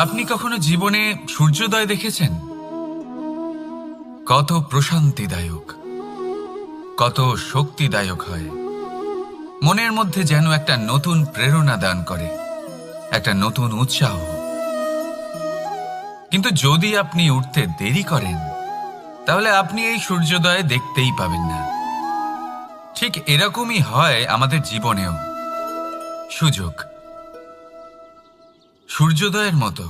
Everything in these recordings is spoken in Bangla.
আপনি কখনো জীবনে সূর্যোদয় দেখেছেন? কত প্রশান্তিদায়ক, কত শক্তিদায়ক হয়। মনের মধ্যে যেন একটা নতুন প্রেরণা দান করে, একটা নতুন উৎসাহ। কিন্তু যদি আপনি উঠতে দেরি করেন, তাহলে আপনি এই সূর্যোদয় দেখতেই পাবেন না। ঠিক এরকমই হয় আমাদের জীবনেও। সুযোগ সূর্যোদয়ের মতো।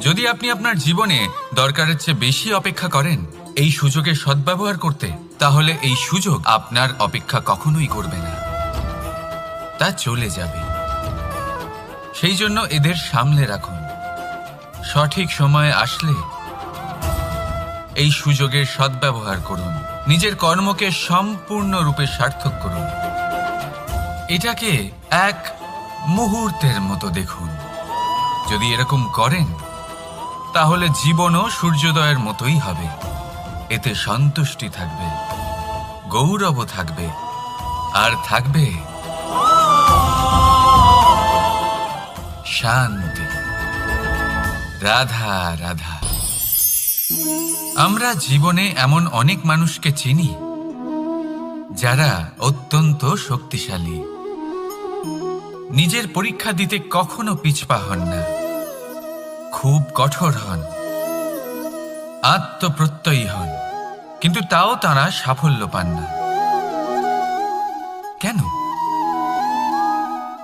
যদি আপনি আপনার জীবনে দরকারের চেয়ে বেশি অপেক্ষা করেন এই সুযোগের সদ্ব্যবহার করতে, তাহলে এই সুযোগ আপনার অপেক্ষা কখনোই করবে না, তা চলে যাবে। সেই জন্য এদের সামলে রাখুন। সঠিক সময় আসলে এই সুযোগের সদ্ব্যবহার করুন, নিজের কর্মকে সম্পূর্ণরূপে সার্থক করুন। এটাকে এক মুহূর্তের মতো দেখুন। যদি এরকম করেন, তাহলে জীবনও সূর্যোদয়ের মতোই হবে। এতে সন্তুষ্টি থাকবে, গৌরবও থাকবে, আর থাকবে শান্তি। রাধা রাধা। আমরা জীবনে এমন অনেক মানুষকে চিনি যারা অত্যন্ত শক্তিশালী, নিজের পরীক্ষা দিতে কখনো পিছপা হন না, খুব কঠোর হন, আত্মপ্রত্যয়ী হন, কিন্তু তাও তারা সাফল্য পান না। কেন?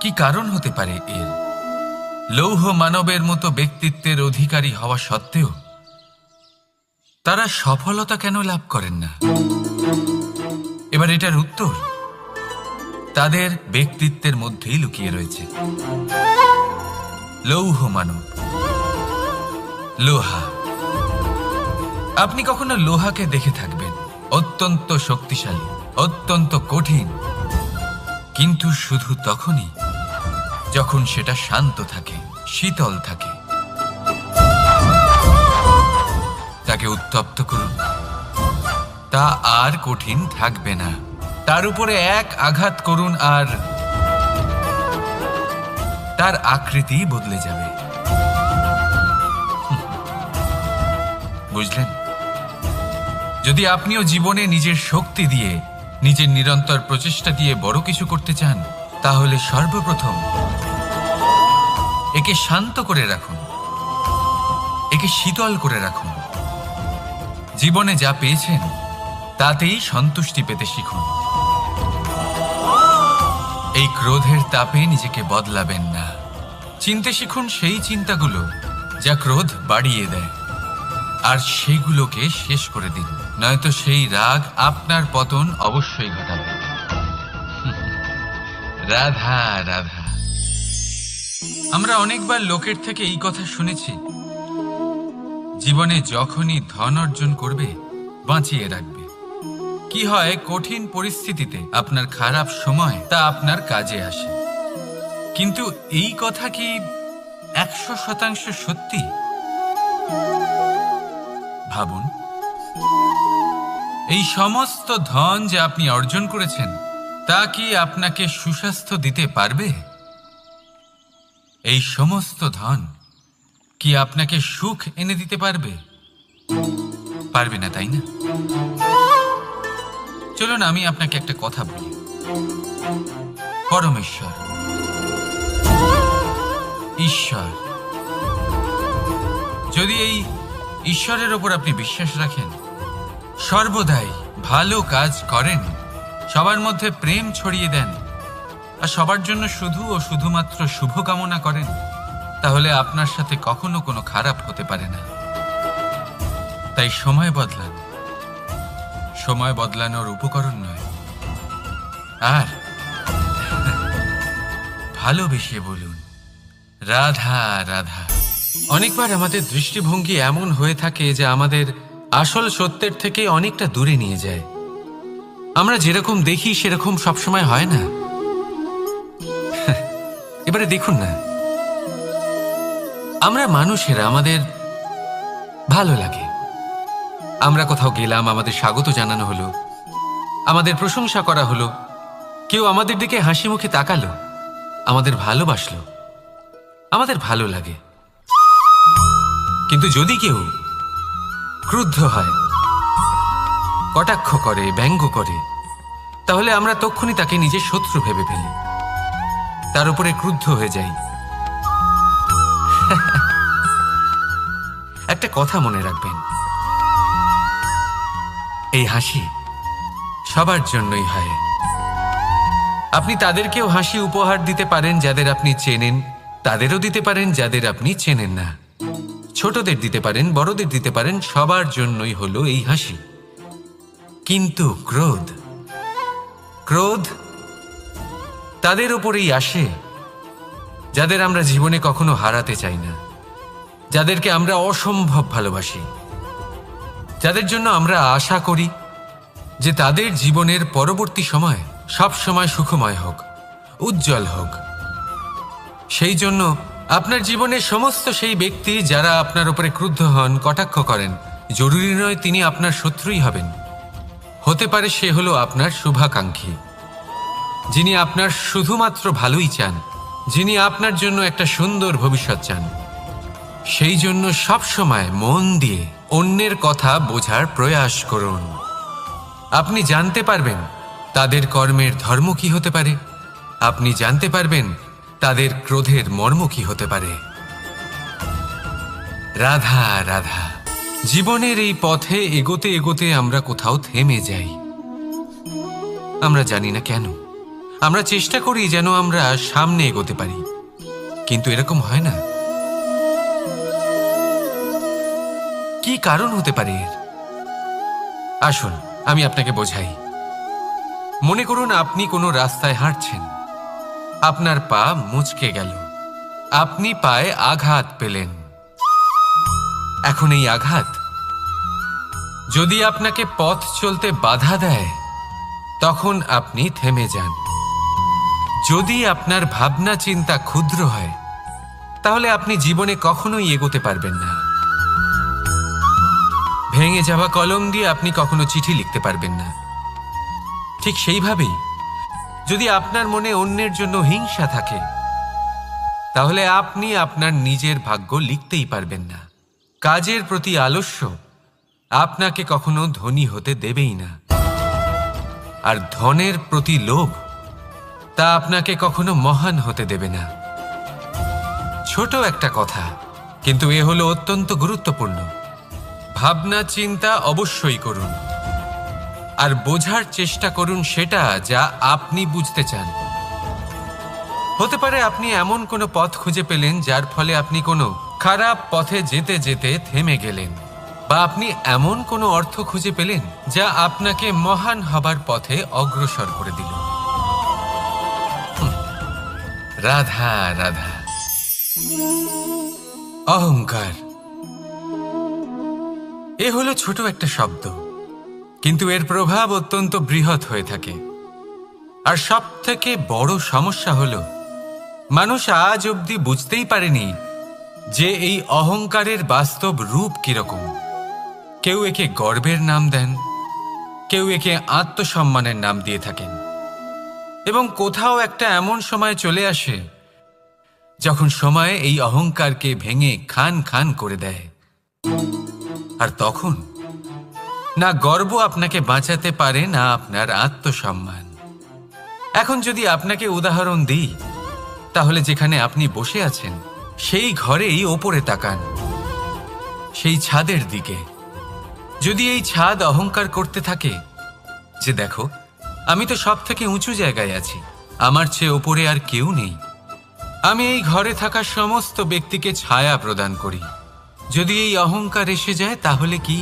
কি কারণ হতে পারে এর? লৌহ মানবের মতো ব্যক্তিত্বের অধিকারী হওয়া সত্ত্বেও তারা সফলতা কেন লাভ করেন না? এবার এটার উত্তর তাদের ব্যক্তিত্বের মধ্যেই লুকিয়ে রয়েছে। লৌহ মানব, লোহা। আপনি কখনো লোহাকে দেখে থাকবেন, অত্যন্ত শক্তিশালী, অত্যন্ত কঠিন, কিন্তু শুধু তখনই যখন সেটা শান্ত থাকে, শীতল থাকে। তাকে উত্তপ্ত করুন, তা আর কঠিন থাকবে না। তার উপরে এক আঘাত করুন আর তার আকৃতি বদলে যাবে। বুঝলেন? যদি আপনিও জীবনে নিজের শক্তি দিয়ে, নিজের নিরন্তর প্রচেষ্টা দিয়ে বড় কিছু করতে চান, তাহলে সর্বপ্রথম একে শান্ত করে রাখুন, একে শীতল করে রাখুন। জীবনে যা পেয়েছেন তাতেই সন্তুষ্টি পেতে শিখুন। এই ক্রোধের তাপে নিজেকে বদলাবেন না। চিনতে শিখুন সেই চিন্তাগুলো যা ক্রোধ বাড়িয়ে দেয়, আর সেগুলোকে শেষ করে দিন, নয়তো সেই রাগ আপনার পতন অবশ্যই ঘটাবে। রাধা রাধা। আমরা অনেকবার লোকের থেকে এই কথা শুনেছি, জীবনে যখনই ধন অর্জন করবে বাঁচিয়ে রাখবে। কি হয়, কঠিন পরিস্থিতিতে আপনার খারাপ সময় তা আপনার কাজে আসে। কিন্তু এই কথা কি 100% সত্যি? ভাবুন, এই সমস্ত ধন যে আপনি অর্জন করেছেন, তা কি আপনাকে সুস্বাস্থ্য দিতে পারবে? এই সমস্ত ধন কি আপনাকে সুখ এনে দিতে পারবে? পারবে না, তাই না? চলুন আমি আপনাকে একটা কথা বলি। পরমেশ্বর, ঈশ্বর, যদি এই ঈশ্বরের ওপর আপনি বিশ্বাস রাখেন, সর্বদাই ভালো কাজ করেন, সবার মধ্যে প্রেম ছড়িয়ে দেন, আর সবার জন্য শুধু ও শুধুমাত্র শুভকামনা করেন, তাহলে আপনার সাথে কখনো কোনো খারাপ হতে পারে না। তাই সময় বদলান, সময় বদলানোর উপকরণ নয়। আর ভালোবেসে বলুন রাধা রাধা। অনেকবার আমাদের দৃষ্টিভঙ্গি এমন হয়ে থাকে যে আমাদের আসল সত্যের থেকে অনেকটা দূরে নিয়ে যায়। আমরা যেরকম দেখি সেরকম সবসময় হয় না। এবারে দেখুন না, আমরা মানুষেরা, আমাদের ভালো লাগে। আমরা কোথাও গেলাম, আমাদের স্বাগত জানানো হলো, আমাদের প্রশংসা করা হলো, কেউ আমাদের দিকে হাসি মুখে তাকালো, আমাদের ভালোবাসলো, আমাদের ভালো লাগে। কিন্তু যদি কেউ ক্রুদ্ধ হয়, কটাক্ষ করে, ব্যঙ্গ করে, তাহলে আমরা তক্ষুনি তাকে নিজের শত্রু ভেবে ফেলি, তার উপরে ক্রুদ্ধ হয়ে যাই। একটা কথা মনে রাখবেন, এই হাসি সবার জন্যই হয়। আপনি তাদেরকেও হাসি উপহার দিতে পারেন যাদের আপনি চেনেন, তাদেরও দিতে পারেন যাদের আপনি চেনেন না। ছোটদের দিতে পারেন, বড়দের দিতে পারেন, সবার জন্যই হলো এই হাসি। কিন্তু ক্রোধ তাদের উপরেই আসে যাদের আমরা জীবনে কখনো হারাতে চাই না, যাদেরকে আমরা অসম্ভব ভালোবাসি, যাদের জন্য আমরা আশা করি যে তাদের জীবনের পরবর্তী সময় সব সময় সুখময় হোক, উজ্জ্বল হোক। সেই জন্য আপনার জীবনের সমস্ত সেই ব্যক্তি যারা আপনার উপরে ক্রুদ্ধ হন, কটাক্ষ করেন, জরুরি নয় তিনি আপনার শত্রুই হবেন। হতে পারে সে হলো আপনার শুভাকাঙ্ক্ষী, যিনি আপনার শুধুমাত্র ভালোই চান, যিনি আপনার জন্য একটা সুন্দর ভবিষ্যৎ চান। সেই জন্য সবসময় মন দিয়ে অন্যের কথা বোঝার প্রয়াস করুন। আপনি জানতে পারবেন তাদের কর্মের ধর্ম কি হতে পারে, আপনি জানতে পারবেন তাদের ক্রোধের মর্ম কি হতে পারে। রাধা রাধা। জীবনের এই পথে এগোতে এগোতে আমরা কোথাও থেমে যাই, আমরা জানি না কেন। আমরা চেষ্টা করি যেন আমরা সামনে এগোতে পারি, কিন্তু এরকম হয় না। কি কারণ হতে পারে এর? আসুন আমি আপনাকে বোঝাই। মনে করুন আপনি কোনো রাস্তায় হাঁটছেন, আপনার পা মুচকে গেল, আপনি পায়ে আঘাত পেলেন। এখন এই আঘাত যদি আপনাকে পথ চলতে বাধা দেয়, তখন আপনি থেমে যান। যদি আপনার ভাবনা চিন্তা ক্ষুদ্র হয়, তাহলে আপনি জীবনে কখনোই এগোতে পারবেন না। ভেঙে যাওয়া কলম দিয়ে আপনি কখনো চিঠি লিখতে পারবেন না। ঠিক সেইভাবেই যদি আপনার মনে অন্যের জন্য হিংসা থাকে, তাহলে আপনি আপনার নিজের ভাগ্য লিখতেই পারবেন না। কাজের প্রতি আলস্য আপনাকে কখনো ধনী হতে দেবেই না, আর ধনের প্রতি লোভ তা আপনাকে কখনো মহান হতে দেবে না। ছোট একটা কথা, কিন্তু এ হলো অত্যন্ত গুরুত্বপূর্ণ। ভাবনা চিন্তা অবশ্যই করুন, আর বোঝার চেষ্টা করুন সেটা যা আপনি বুঝতে চান। হতে পারে আপনি এমন কোনো পথ খুঁজে পেলেন যার ফলে আপনি কোনো খারাপ পথে যেতে যেতে থেমে গেলেন, বা আপনি এমন কোনো অর্থ খুঁজে পেলেন যা আপনাকে মহান হবার পথে অগ্রসর করে দিল। রাধা রাধা। অহংকার এ হলো ছোট একটা শব্দ, কিন্তু এর প্রভাব অত্যন্ত বৃহৎ হয়ে থাকে। আর সব থেকে বড় সমস্যা হলো মানুষ আজ অবধি বুঝতেই পারেনি যে এই অহংকারের বাস্তব রূপ কিরকম। কেউ একে গর্বের নাম দেন, কেউ একে আত্মসম্মানের নাম দিয়ে থাকেন, এবং কোথাও একটা এমন সময় চলে আসে যখন সময় এই অহংকারকে ভেঙে খান খান করে দেয়। আর তখন না গর্ব আপনাকে বাঁচাতে পারে, না আপনার আত্মসম্মান। এখন যদি আপনাকে উদাহরণ দিই, তাহলে যেখানে আপনি বসে আছেন সেই ঘরেই ওপরে তাকান, সেই ছাদের দিকে। যদি এই ছাদ অহংকার করতে থাকে যে দেখো আমি তো সব থেকে উঁচু জায়গায় আছি, আমার চেয়ে ওপরে আর কেউ নেই, আমি এই ঘরে থাকা সমস্ত ব্যক্তিকে ছায়া প্রদান করি, যদি এই অহংকার এসে যায় তাহলে কি?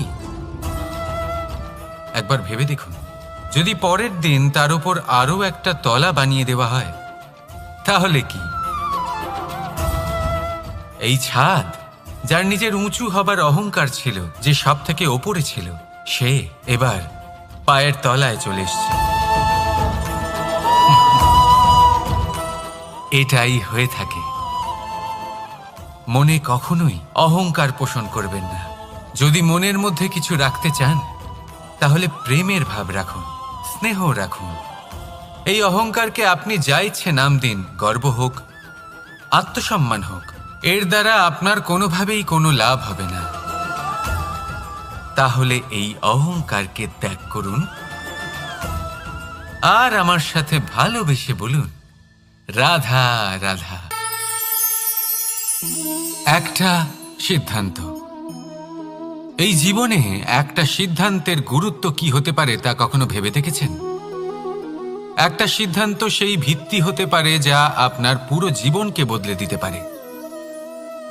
একবার ভেবে দেখুন, যদি পরের দিন তার উপর আরো একটা তলা বানিয়ে দেওয়া হয় তাহলে কি? এই ছাদ যার নিজের উঁচু হবার অহংকার ছিল, যে সব থেকে ওপরে ছিল, সে এবার পায়ের তলায় চলে এসছে। এটাই হয়ে থাকে। মনে কখনোই অহংকার পোষণ করবেন না। যদি মনের মধ্যে কিছু রাখতে চান তাহলে প্রেমের ভাব রাখুন, স্নেহ রাখুন। এই অহংকারকে আপনি যা ইচ্ছে নাম দিন, গর্ব হোক, আত্মসম্মান হোক, এর দ্বারা আপনার কোনোভাবেই কোনো লাভ হবে না। তাহলে এই অহংকারকে ত্যাগ করুন আর আমার সাথে ভালোবেসে বলুন, রাধা রাধা। একটা সিদ্ধান্ত। এই জীবনে একটা সিদ্ধান্তের গুরুত্ব কি হতে পারে তা কখনো ভেবে দেখেছেন? একটা সিদ্ধান্ত সেই ভিত্তি হতে পারে যা আপনার পুরো জীবনকে বদলে দিতে পারে,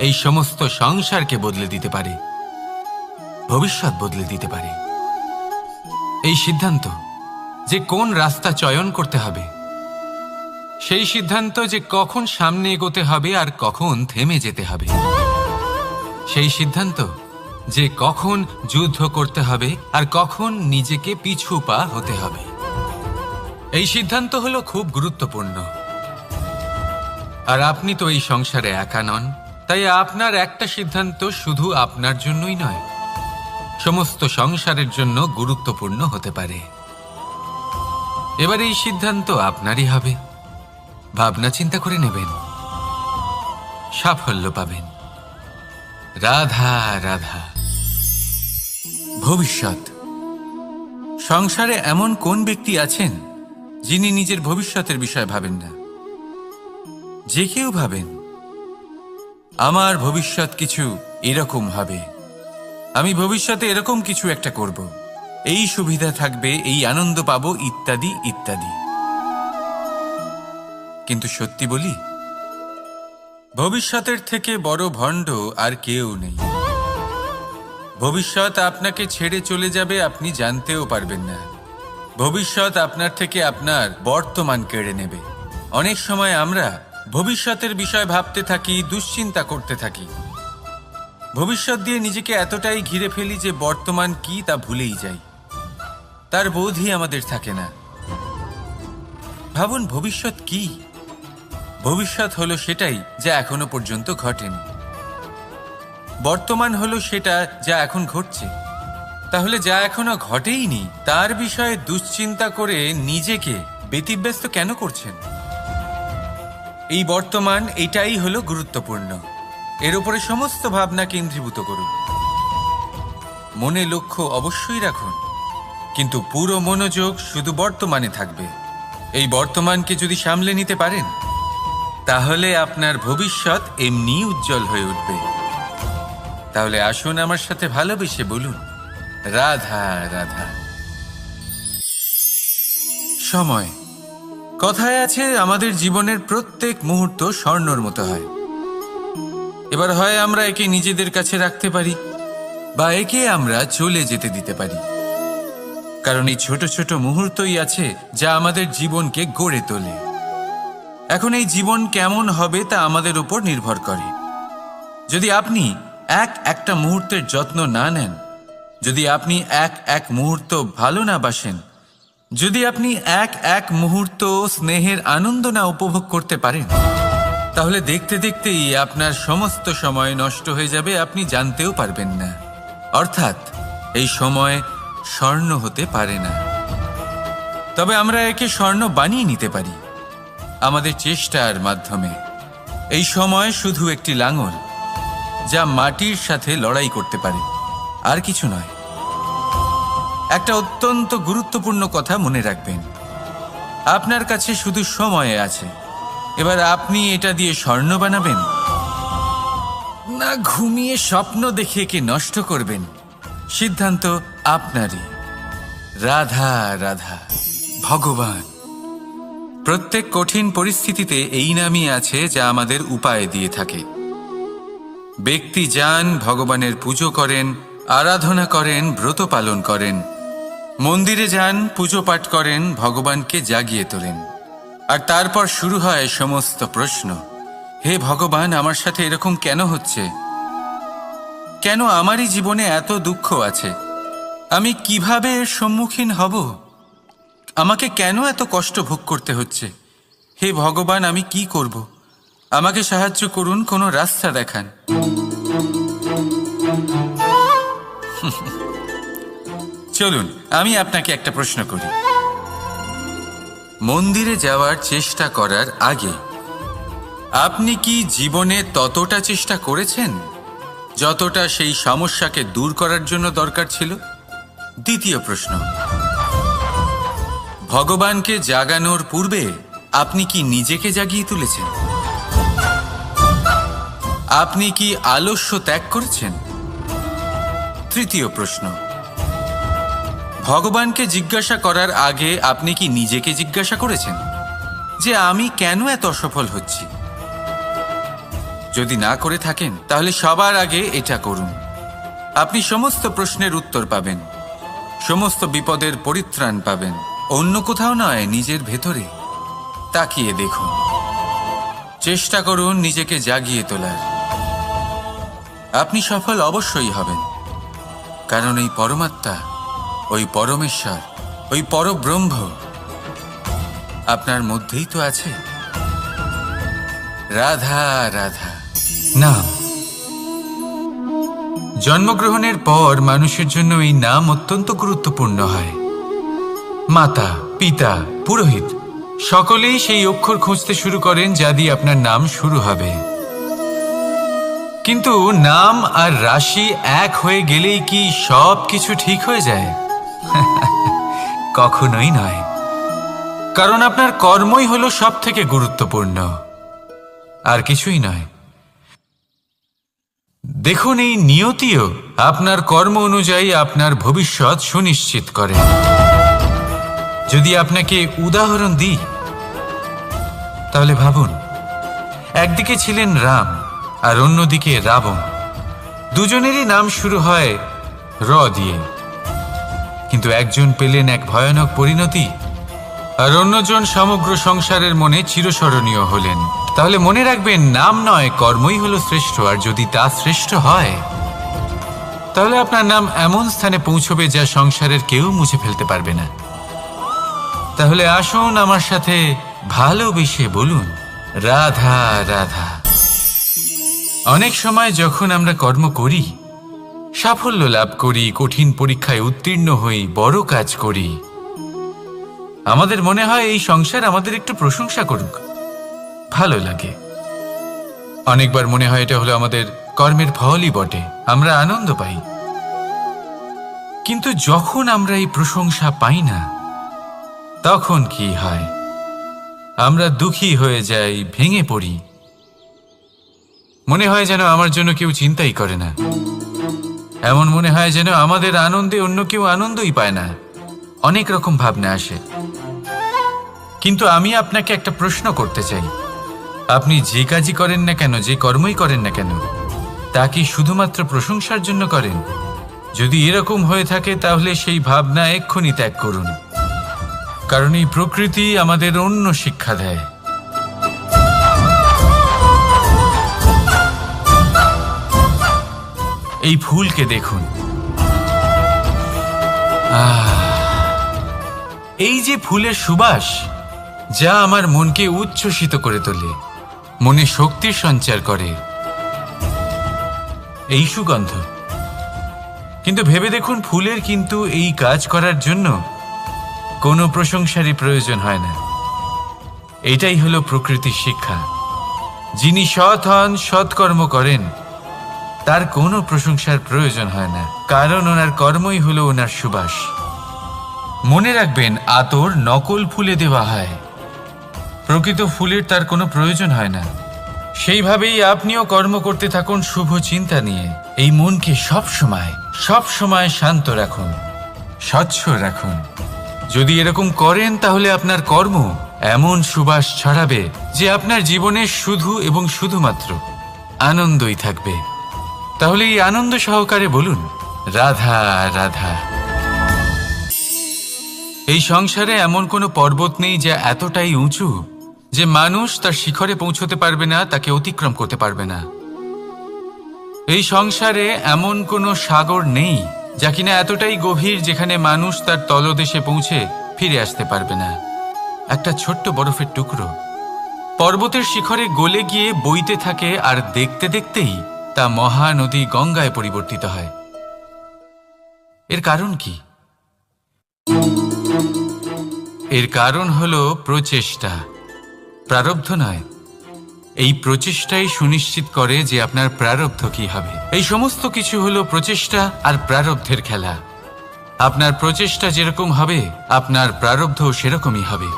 এই সমস্ত সংসারকে বদলে দিতে পারে, ভবিষ্যৎ বদলে দিতে পারে। এই সিদ্ধান্ত যে কোন রাস্তা চয়ন করতে হবে, সেই সিদ্ধান্ত যে কখন সামনে এগোতে হবে আর কখন থেমে যেতে হবে, সেই সিদ্ধান্ত যে কখন যুদ্ধ করতে হবে আর কখন নিজেকে পিছু পা হতে হবে। এই সিদ্ধান্ত হলো খুব গুরুত্বপূর্ণ। আর আপনি তো এই সংসারে একা নন, তাই আপনার একটা সিদ্ধান্ত শুধু আপনার জন্যই নয়, সমস্ত সংসারের জন্য গুরুত্বপূর্ণ হতে পারে। এবার এই সিদ্ধান্ত আপনারই হবে। ভাবনা চিন্তা করে নেবেন, সাফল্য পাবেন। রাধা রাধা। ভবিষ্যৎ। সংসারে এমন কোন ব্যক্তি আছেন যিনি নিজের ভবিষ্যতের বিষয় ভাবেন না? যে কেউ ভাবেন আমার ভবিষ্যৎ কিছু এরকম হবে, আমি ভবিষ্যতে এরকম কিছু একটা করব, এই সুবিধা থাকবে, এই আনন্দ পাবো, ইত্যাদি ইত্যাদি। কিন্তু সত্যি বলি, ভবিষ্যতের থেকে বড় ভণ্ড আর কেউ নেই। ভবিষ্যৎ আপনাকে ছেড়ে চলে যাবে, আপনি জানতেও পারবেন না। ভবিষ্যৎ আপনার থেকে আপনার বর্তমান কেড়ে নেবে। অনেক সময় আমরা ভবিষ্যতের বিষয় ভাবতে থাকি, দুশ্চিন্তা করতে থাকি। ভবিষ্যৎ দিয়ে নিজেকে এতটাই ঘিরে ফেলি যে বর্তমান কি তা ভুলেই যাই, তার বোধই আমাদের থাকে না। ভাবুন, ভবিষ্যৎ কি? ভবিষ্যৎ হলো সেটাই যা এখনো পর্যন্ত ঘটেনি। বর্তমান হলো সেটা যা এখন ঘটছে। তাহলে যা এখনো ঘটেইনি তার বিষয়ে দুশ্চিন্তা করে নিজেকে ব্যতিব্যস্ত কেন করছেন? এই বর্তমান, এটাই হলো গুরুত্বপূর্ণ। এর উপরে সমস্ত ভাবনা কেন্দ্রীভূত করুন। মনে লক্ষ্য অবশ্যই রাখুন, কিন্তু পুরো মনোযোগ শুধু বর্তমানে থাকবে। এই বর্তমানকে যদি সামলে নিতে পারেন, তাহলে আপনার ভবিষ্যৎ এমনি উজ্জ্বল হয়ে উঠবে। তাহলে আসুন আমার সাথে ভালোবেসে বলুন, রাধা রাধা। সময়। কথায় আছে, আমাদের জীবনের প্রত্যেক মুহূর্ত স্বর্ণর মতো হয়। এবার হয় আমরা একে নিজেদের কাছে রাখতে পারি বা একে আমরা চলে যেতে দিতে পারি, কারণ এই ছোট ছোট মুহূর্তই আছে যা আমাদের জীবনকে গড়ে তোলে। এখন এই জীবন কেমন হবে তা আমাদের উপর নির্ভর করে। যদি আপনি একটা মুহূর্তের যত্ন না নেন, যদি আপনি এক মুহূর্ত ভালো না বাসেন, যদি আপনি এক মুহূর্ত স্নেহের আনন্দ না উপভোগ করতে পারেন, তাহলে দেখতে দেখতেই আপনার সমস্ত সময় নষ্ট হয়ে যাবে, আপনি জানতেও পারবেন না। অর্থাৎ এই সময় স্বর্ণ হতে পারে না। তবে আমরা একে স্বর্ণ বানিয়ে নিতে পারি আমাদের চেষ্টার মাধ্যমে। এই সময় শুধু একটি লাঙল যা মাটির সাথে লড়াই করতে পারে, আর কিছু নয়। একটা অত্যন্ত গুরুত্বপূর্ণ কথা মনে রাখবেন, আপনার কাছে শুধু সময় আছে। এবার আপনি এটা দিয়ে স্বর্ণ বানাবেন না ঘুমিয়ে স্বপ্ন দেখে একে নষ্ট করবেন, সিদ্ধান্ত আপনারই। রাধা রাধা। ভগবান। প্রত্যেক কঠিন পরিস্থিতিতে এই নামই আছে যা আমাদের উপায় দিয়ে থাকে। ব্যক্তি যান, ভগবানের পুজো করেন, আরাধনা করেন, ব্রত পালন করেন, মন্দিরে যান, পুজো পাঠ করেন, ভগবানকে জাগিয়ে তোলেন। আর তারপর শুরু হয় সমস্ত প্রশ্ন। হে ভগবান, আমার সাথে এরকম কেন হচ্ছে? কেন আমারই জীবনে এত দুঃখ আছে? আমি কিভাবে এর সম্মুখীন হব? আমাকে কেন এত কষ্ট ভোগ করতে হচ্ছে? হে ভগবান, আমি কি করব? আমাকে সাহায্য করুন, কোনো রাস্তা দেখান। চলুন আমি আপনাকে একটা প্রশ্ন করি। মন্দিরে যাওয়ার চেষ্টা করার আগে আপনি কি জীবনে ততটা চেষ্টা করেছেন যতটা সেই সমস্যাকে দূর করার জন্য দরকার ছিল? দ্বিতীয় প্রশ্ন, ভগবানকে জাগানোর পূর্বে আপনি কি নিজেকে জাগিয়ে তুলেছেন? আপনি কি আলস্য ত্যাগ করেছেন? তৃতীয় প্রশ্ন, ভগবানকে জিজ্ঞাসা করার আগে আপনি কি নিজেকে জিজ্ঞাসা করেছেন যে আমি কেন এত অসফল হচ্ছি? যদি না করে থাকেন তাহলে সবার আগে এটা করুন। আপনি সমস্ত প্রশ্নের উত্তর পাবেন, সমস্ত বিপদের পরিত্রাণ পাবেন। অন্য কোথাও নয়, নিজের ভেতরে তাকিয়ে দেখুন। চেষ্টা করুন নিজেকে জাগিয়ে তোলার। আপনি সফল অবশ্যই হবেন, কারণ এই পরমাত্মা, ওই পরমেশ্বর, ওই পরব্রহ্ম আপনার মধ্যেই তো আছে। রাধা রাধা নাম। জন্মগ্রহণের পর মানুষের জন্য এই নাম অত্যন্ত গুরুত্বপূর্ণ হয়। মাতা, পিতা, পুরোহিত সকলেই সেই অক্ষর খুঁজতে শুরু করেন যা দিয়ে আপনার নাম শুরু হবে। কিন্তু নাম আর রাশি এক হয়ে গেলেই কি সব কিছু ঠিক হয়ে যায়? কখনোই নয়, কারণ আপনার কর্মই হলো সব থেকে গুরুত্বপূর্ণ, আর কিছুই নয়। দেখুন, এই নিয়তিও আপনার কর্ম অনুযায়ী আপনার ভবিষ্যৎ সুনিশ্চিত করে। যদি আপনাকে উদাহরণ দিই তাহলে ভাবুন, একদিকে ছিলেন রাম আর অন্যদিকে রাবণ। দুজনেরই নাম শুরু হয় র দিয়ে, কিন্তু একজন পেলেন এক ভয়ানক পরিণতি আর অন্যজন সমগ্র সংসারের মনে চিরস্মরণীয় হলেন। তাহলে মনে রাখবেন, নাম নয়, কর্মই হলো শ্রেষ্ঠ। আর যদি তা শ্রেষ্ঠ হয় তাহলে আপনার নাম এমন স্থানে পৌঁছবে যা সংসারের কেউ মুছে ফেলতে পারবে না। তাহলে আসুন আমার সাথে ভালোবেসে বলুন, রাধা রাধা। অনেক সময় যখন আমরা কর্ম করি, সাফল্য লাভ করি, কঠিন পরীক্ষায় উত্তীর্ণ হই, বড় কাজ করি, আমাদের মনে হয় এই সংসার আমাদের একটু প্রশংসা করুক, ভালো লাগে। অনেকবার মনে হয় এটা হলো আমাদের কর্মের ফলই বটে, আমরা আনন্দ পাই। কিন্তু যখন আমরা এই প্রশংসা পাই না, তখন কি হয়? আমরা দুঃখী হয়ে যাই, ভেঙে পড়ি। মনে হয় যেন আমার জন্য কেউ চিন্তাই করে না। এমন মনে হয় যেন আমাদের আনন্দে অন্য কেউ আনন্দই পায় না। অনেক রকম ভাবনা আসে। কিন্তু আমি আপনাকে একটা প্রশ্ন করতে চাই, আপনি যে কাজই করেন না কেন, যে কর্মই করেন না কেন, তা কি শুধুমাত্র প্রশংসার জন্য করেন? যদি এরকম হয়ে থাকে তাহলে সেই ভাবনা এক্ষুনি ত্যাগ করুন, কারণ এই প্রকৃতি আমাদের অন্য শিক্ষা দেয়। এই ফুলকে দেখুন, এই যে ফুলের সুবাস, যা আমার মনকে উচ্ছ্বসিত করে তোলে, মনে শক্তির সঞ্চার করে, এই সুগন্ধ। কিন্তু ভেবে দেখুন, ফুলের কিন্তু এই কাজ করার জন্য কোনো প্রশংসারই প্রয়োজন হয় না। এটাই হলো প্রকৃতির শিক্ষা। যিনি সৎ হন, সৎকর্ম করেন, তার কোনো প্রশংসার প্রয়োজন হয় না, কারণ ওনার কর্মই হলো ওনার সুবাস। মনে রাখবেন, আতর নকল ফুলে দেওয়া হয়, প্রকৃত ফুলের তার কোনো প্রয়োজন হয় না। সেইভাবেই আপনিও কর্ম করতে থাকুন শুভ চিন্তা নিয়ে। এই মনকে সবসময় শান্ত রাখুন, স্বচ্ছ রাখুন। যদি এরকম করেন তাহলে আপনার কর্ম এমন সুবাস ছড়াবে যে আপনার জীবনে শুধু এবং শুধুমাত্র আনন্দই থাকবে। তাহলে এই আনন্দ সহকারে বলুন, রাধা রাধা। এই সংসারে এমন কোনো পর্বত নেই যা এতটাই উঁচু যে মানুষ তার শিখরে পৌঁছতে পারবে না, তাকে অতিক্রম করতে পারবে না। এই সংসারে এমন কোনো সাগর নেই যা কিনা এতটাই গভীর যেখানে মানুষ তার তলদেশে পৌঁছে ফিরে আসতে পারবে না। একটা ছোট্ট বরফের টুকরো পর্বতের শিখরে গলে গিয়ে বইতে থাকে, আর দেখতে দেখতেই তা মহানদী গঙ্গায় পরিবর্তিত হয়। এর কারণ কি? এর কারণ হলো প্রচেষ্টা, প্রারব্ধ নয়। এই প্রচেষ্টাই সুনিশ্চিত করে যে আপনার প্রারব্ধ কি হবে। এই সমস্ত কিছু হলো প্রচেষ্টা আর প্রারব্ধের খেলা। আপনার প্রচেষ্টা যেরকম হবে আপনার প্রারব্ধ সেরকমই হবে।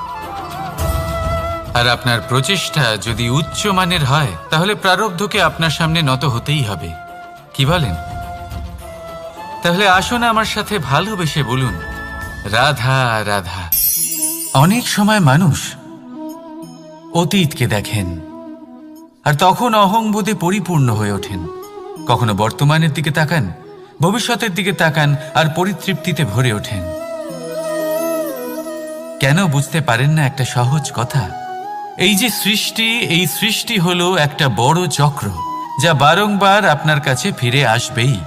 আর আপনার প্রচেষ্টা যদি উচ্চ মানের হয় তাহলে প্রারব্ধকে আপনার সামনে নত হতেই হবে। কি বলেন? তাহলে আসুন আমার সাথে ভালোবেসে বলুন, রাধা রাধা। অনেক সময় মানুষ অতীতকে দেখেন আর তখন অহংবোধে পরিপূর্ণ হয়ে ওঠেন। কখনো বর্তমানের দিকে তাকান, ভবিষ্যতের দিকে তাকান আর পরিতৃপ্তিতে ভরে ওঠেন। কেন বুঝতে পারেন না একটা সহজ কথা? এই যে সৃষ্টি, এই সৃষ্টি হলো একটা বড় চক্র যা বারংবার আপনার কাছে ফিরে আসবেই।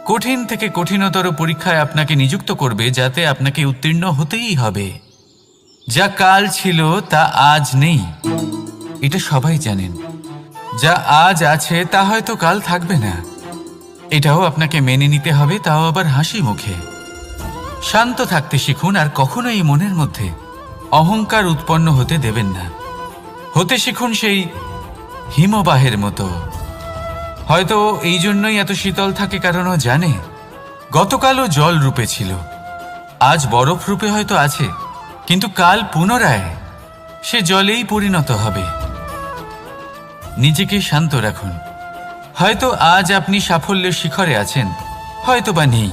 কঠিন থেকে কঠিনতর পরীক্ষায় আপনাকে নিযুক্ত করবে, যাতে আপনাকে উত্তীর্ণ হতেই হবে। যা কাল ছিল তা আজ নেই, এটা সবাই জানেন। যা আজ আছে তা হয়তো কাল থাকবে না, এটাও আপনাকে মেনে নিতে হবে, তাও আবার হাসি মুখে। শান্ত থাকতে শিখুন আর কখনোই মনের মধ্যে অহংকার উৎপন্ন হতে দেবেন না। হতে শিখুন সেই হিমবাহের মতো। হয়তো এই জন্যই এত শীতল থাকে, কারণ ও জানে গতকালও জল রূপে ছিল, আজ বরফ রূপে হয়তো আছে, কিন্তু কাল পুনরায় সে জলেই পরিণত হবে। নিজেকে শান্ত রাখুন। হয়তো আজ আপনি সাফল্যের শিখরে আছেন, হয়তো বা নেই।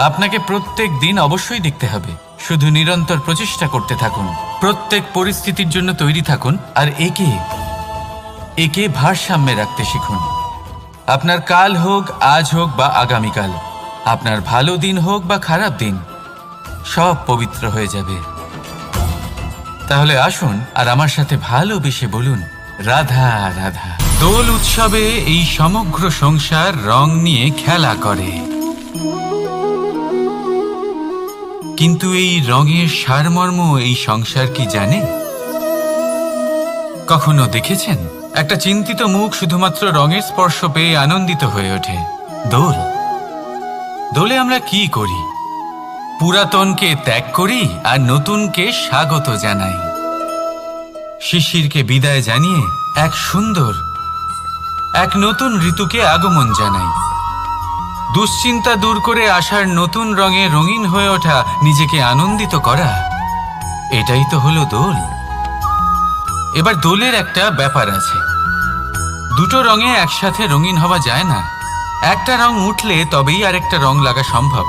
আপনাকে প্রত্যেক দিন অবশ্যই দেখতে হবে। শুধু নিরন্তর প্রচেষ্টা করতে থাকুন, প্রত্যেক পরিস্থিতির জন্য তৈরি থাকুন আর একে ভারসাম্যে রাখতে শিখুন। আপনার কাল হোক, আজ হোক বা আগামীকাল, আপনার ভালো দিন হোক বা খারাপ দিন, সব পবিত্র হয়ে যাবে। তাহলে আসুন আর আমার সাথে ভালোবেসে বলুন, রাধা রাধা। দোল উৎসবে এই সমগ্র সংসার রং নিয়ে খেলা করে, কিন্তু এই রঙের সারমর্ম এই সংসার কি জানে? কখনো দেখেছেন একটা চিন্তিত মুখ শুধুমাত্র রঙের স্পর্শ পেয়ে আনন্দিত হয়ে ওঠে? দোলে আমরা কি করি? পুরাতনকে ত্যাগ করি আর নতুনকে স্বাগত জানাই। শিশিরকে বিদায় জানিয়ে এক সুন্দর, এক নতুন ঋতুকে আগমন জানাই। দুশ্চিন্তা দূর করে আসার নতুন রঙে রঙিন হয়ে ওঠা, নিজেকে আনন্দিত করা, এটাই তো হলো দোল। এবার দোলের একটা ব্যাপার আছে, দুটো রঙে একসাথে রঙিন হওয়া যায় না। একটা রং উঠলে তবেই আরেকটা রং লাগা সম্ভব।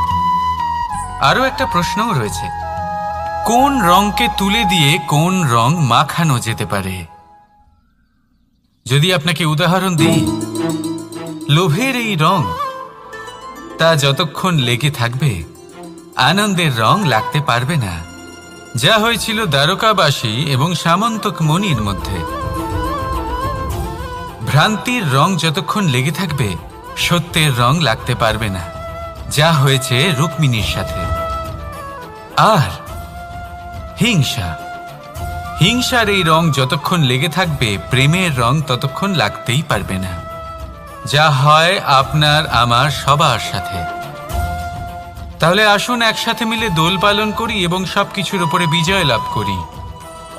আরও একটা প্রশ্নও রয়েছে, কোন রংকে তুলে দিয়ে কোন রং মাখানো যেতে পারে? যদি আপনাকে উদাহরণ দিই, লোভের এই রং, তা যতক্ষণ লেগে থাকবে আনন্দের রং লাগতে পারবে না। যা হয়েছিল দ্বারকাবাসী এবং সামন্তক মণির মধ্যে। ভ্রান্তির রং যতক্ষণ লেগে থাকবে সত্যের রং লাগতে পারবে না, যা হয়েছে রুক্মিণীর সাথে। আর হিংসার এই রং যতক্ষণ লেগে থাকবে প্রেমের রং ততক্ষণ লাগতেই পারবে না, যা হয় আপনার আমার সবার সাথে। তাহলে আসুন একসাথে মিলে দোল পালন করি এবং সবকিছুর উপরে বিজয় লাভ করি।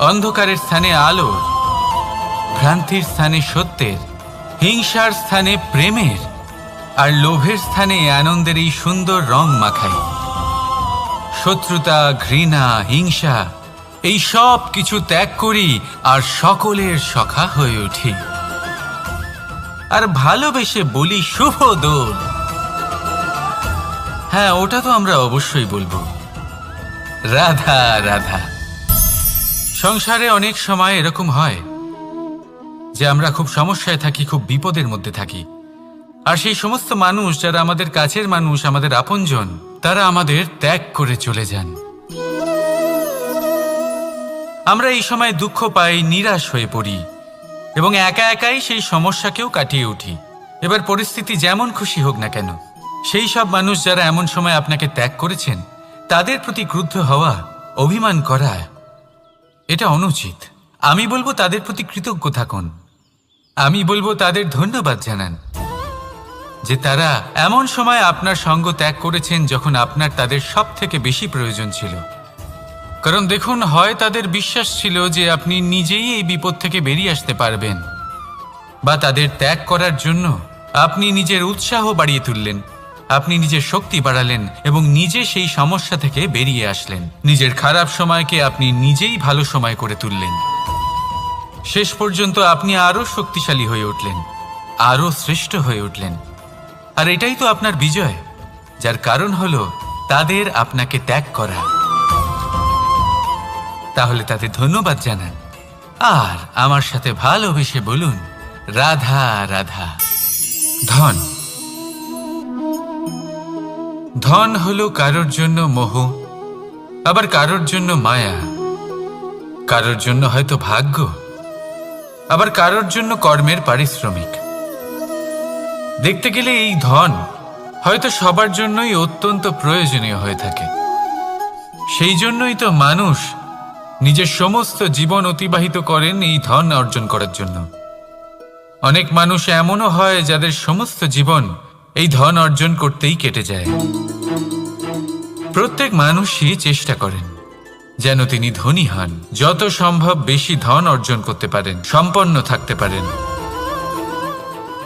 অন্ধকারের স্থানে আলোর, ভ্রান্তির স্থানে সত্যের, হিংসার স্থানে প্রেমের আর লোভের স্থানে আনন্দের এই সুন্দর রং মাখাই। শত্রুতা, ঘৃণা, হিংসা এই সব কিছু ত্যাগ করি আর সকলের সখা হয়ে উঠি। আর ভালোবেসে বলি, শুভ দোল। হ্যাঁ, ওটা তো আমরা অবশ্যই বলবো, রাধা রাধা। সংসারে অনেক সময় এরকম হয় যে আমরা খুব সমস্যায় থাকি, খুব বিপদের মধ্যে থাকি। আর সেই সমস্ত মানুষ যারা আমাদের কাছের মানুষ, আমাদের আপনজন, তারা আমাদের ত্যাগ করে চলে যান। আমরা এই সময় দুঃখ পাই, নিরাশ হয়ে পড়ি এবং একা একাই সেই সমস্যাকেও কাটিয়ে উঠি। এবার পরিস্থিতি যেমন খুশি হোক না কেন, সেই সব মানুষ যারা এমন সময় আপনাকে ত্যাগ করেছেন, তাদের প্রতি ক্রুদ্ধ হওয়া, অভিমান করা, এটা অনুচিত। আমি বলবো তাদের প্রতি কৃতজ্ঞ থাকুন। আমি বলবো তাদের ধন্যবাদ জানান যে তারা এমন সময় আপনার সঙ্গ ত্যাগ করেছেন যখন আপনার তাদের সব থেকে বেশি প্রয়োজন ছিল। কারণ দেখুন, হয় তাদের বিশ্বাস ছিল যে আপনি নিজেই এই বিপদ থেকে বেরিয়ে আসতে পারবেন, বা তাদের ত্যাগ করার জন্য আপনি নিজের উৎসাহ বাড়িয়ে তুললেন, আপনি নিজের শক্তি বাড়ালেন এবং নিজে সেই সমস্যা থেকে বেরিয়ে আসলেন। নিজের খারাপ সময়কে আপনি নিজেই ভালো সময় করে তুললেন। শেষ পর্যন্ত আপনি আরো শক্তিশালী হয়ে উঠলেন, আরো শ্রেষ্ঠ হয়ে উঠলেন। আর এটাই তো আপনার বিজয়, যার কারণ হলো তাদের আপনাকে ত্যাগ করা। তাহলে তাদের ধন্যবাদ জানান আর আমার সাথে ভালোবেসে বলুন, রাধা রাধা। ধন, ধন হলো কারোর জন্য মোহ, আবার কারোর জন্য মায়া, কারোর জন্য হয়তো ভাগ্য, আবার কারোর জন্য কর্মের পারিশ্রমিক। দেখতে গেলে এই ধন হয়তো সবার জন্যই অত্যন্ত প্রয়োজনীয় হয়ে থাকে। সেই জন্যই তো মানুষ নিজের সমস্ত জীবন অতিবাহিত করেন এই ধন অর্জন করার জন্য। অনেক মানুষ এমনও হয় যাদের সমস্ত জীবন এই ধন অর্জন করতেই কেটে যায়। প্রত্যেক মানুষই চেষ্টা করেন যেন তিনি ধনী হন, যত সম্ভব বেশি ধন অর্জন করতে পারেন, সম্পন্ন থাকতে পারেন।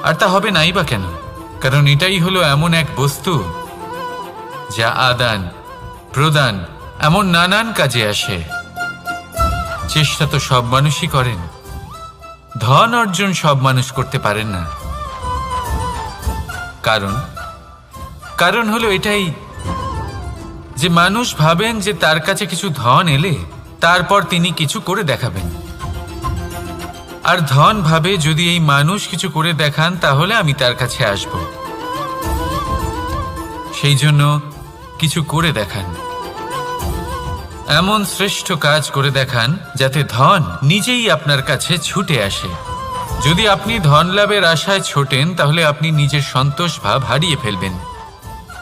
আর তা হবে নাই বা কেন? কারণ এটাই হলো এমন এক বস্তু যা আদান প্রদান এমন নানান কাজে আসে। চেষ্টা তো সব মানুষই করেন, ধন অর্জন সব মানুষ করতে পারেন না। কারণ হলো এটাই যে মানুষ ভাবেন যে তার কাছে কিছু ধন এলে তারপর তিনি কিছু করে দেখাবেন, আর ধন ভাবে যদি এই মানুষ কিছু করে দেখান তাহলে আমি তার কাছে আসব। সেই জন্য কিছু করে দেখান, এমন শ্রেষ্ঠ কাজ করে দেখান যাতে ধন নিজেই আপনার কাছে ছুটে আসে। যদি আপনি ধন লাভের আশায় ছোটেন তাহলে আপনি নিজের সন্তোষ ভাব হারিয়ে ফেলবেন।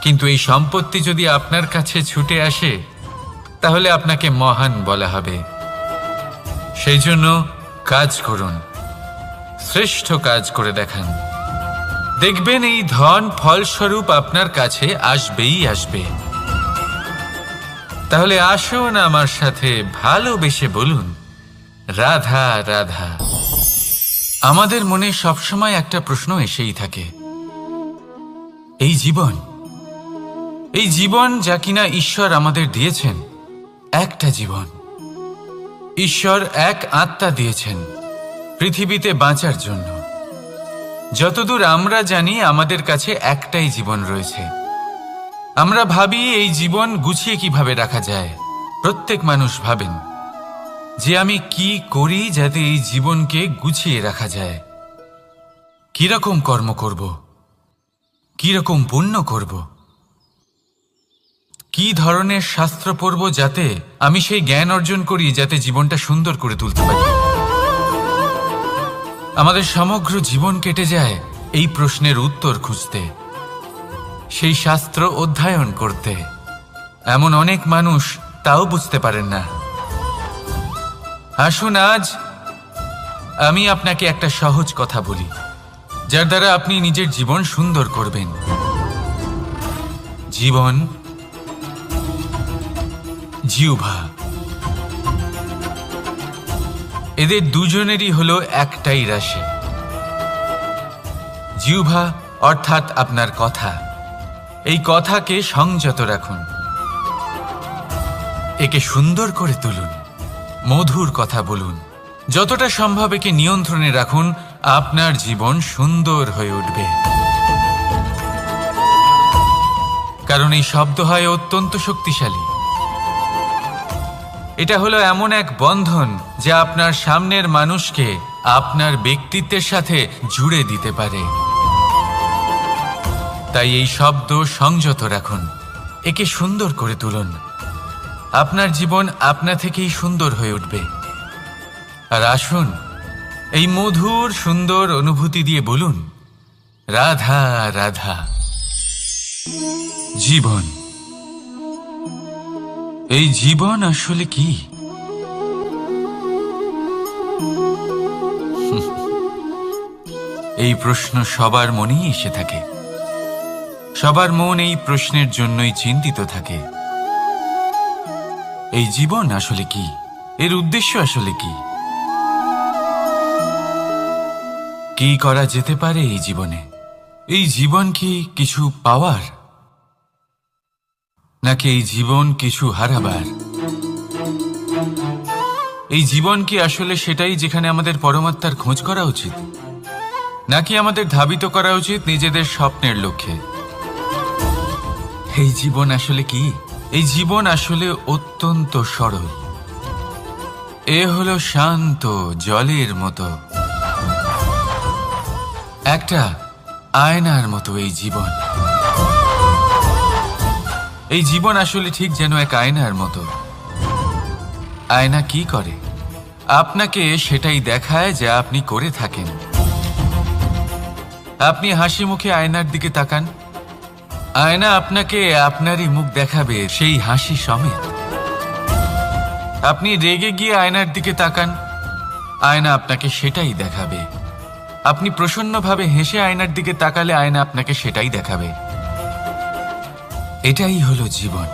কিন্তু এই সম্পত্তি যদি আপনার কাছে ছুটে আসে তাহলে আপনাকে মহান বলা হবে। সেই জন্য কাজ করুন, শ্রেষ্ঠ কাজ করে দেখান, দেখবেন এই ধন ফলস্বরূপ আপনার কাছে আসবেই আসবে। তাহলে আসুন আমার সাথে ভালোবেসে বলুন, রাধা রাধা। আমাদের মনে সবসময় একটা প্রশ্ন এসেই থাকে, এই জীবন যা কিনা ঈশ্বর আমাদের দিয়েছেন, একটা জীবন। ঈশ্বর এক আত্মা দিয়েছেন পৃথিবীতে বাঁচার জন্য। যতদূর আমরা জানি আমাদের কাছে একটাই জীবন রয়েছে। আমরা ভাবি এই জীবন গুছিয়ে কিভাবে রাখা যায়। প্রত্যেক মানুষ ভাবেন যে আমি কি করি যাতে এই জীবনকে গুছিয়ে রাখা যায়, কিরকম কর্ম করব, কিরকম পুণ্য করব, কি ধরনের শাস্ত্র পড়ব যাতে আমি সেই জ্ঞান অর্জন করি যাতে জীবনটা সুন্দর করে তুলতে পারি। আমাদের সমগ্র জীবন কেটে যায় এই প্রশ্নের উত্তর খুঁজতে, সেই শাস্ত্র অধ্যয়ন করতে। এমন অনেক মানুষ তাও বুঝতে পারেন না। আসুন আজ আমি আপনাকে একটা সহজ কথা বলি, যার দ্বারা আপনি নিজের জীবন সুন্দর করবেন। জীবন, জিহ্বা, এদের দুজনেরই হলো একটাই রাশি। জিহ্বা অর্থাৎ আপনার কথা, এই কথাকে সংযত রাখুন, একে সুন্দর করে তুলুন, মধুর কথা বলুন। যতটা সম্ভব একে নিয়ন্ত্রণে রাখুন, আপনার জীবন সুন্দর হয়ে উঠবে। কারণ এই শব্দ হয় অত্যন্ত শক্তিশালী। এটা হলো এমন এক বন্ধন যা আপনার সামনের মানুষকে আপনার ব্যক্তিত্বের সাথে জুড়ে দিতে পারে। তাই এই শব্দ সংযত রাখুন, একে সুন্দর করে তুলুন। আপনার জীবন আপনা থেকেই সুন্দর হয়ে উঠবে। আর আসুন এই মধুর সুন্দর অনুভূতি দিয়ে বলুন, রাধা রাধা। জীবন, এই জীবন আসলে কি? এই প্রশ্ন সবার মনেই এসে থাকে। সবার মন এই প্রশ্নের জন্যই চিন্তিত থাকে। এই জীবন আসলে কি? এর উদ্দেশ্য আসলে কি? কি করা যেতে পারে এই জীবনে? এই জীবন কি কিছু পাওয়ার, নাকি এই জীবন কিছু হারাবার? এই জীবন কি আসলে সেটাই যেখানে আমাদের পরমাত্মার খোঁজ করা উচিত, নাকি আমাদের ধাবিত করা উচিত নিজেদের স্বপ্নের লক্ষ্যে? এই জীবন আসলে কি? এই জীবন আসলে অত্যন্ত সরল। এ হলো শান্ত জলের মতো, একটা আয়নার মতো এই জীবন। এই জীবন আসলে ঠিক যেন এক আয়নার মতো। আয়না কি করে? আপনাকে সেটাই দেখায় যা আপনি করে থাকেন। আপনি হাসি মুখে আয়নার দিকে তাকান, আয়না আপনাকে আপনারই মুখ দেখাবে, সেই হাসি সমেত। আপনি রেগে গিয়ে আয়নার দিকে তাকান, আয়না আপনাকে সেটাই দেখাবে। আপনি প্রসন্নভাবে হেসে আয়নার দিকে তাকালে আয়না আপনাকে সেটাই দেখাবে। এটাই হলো জীবন,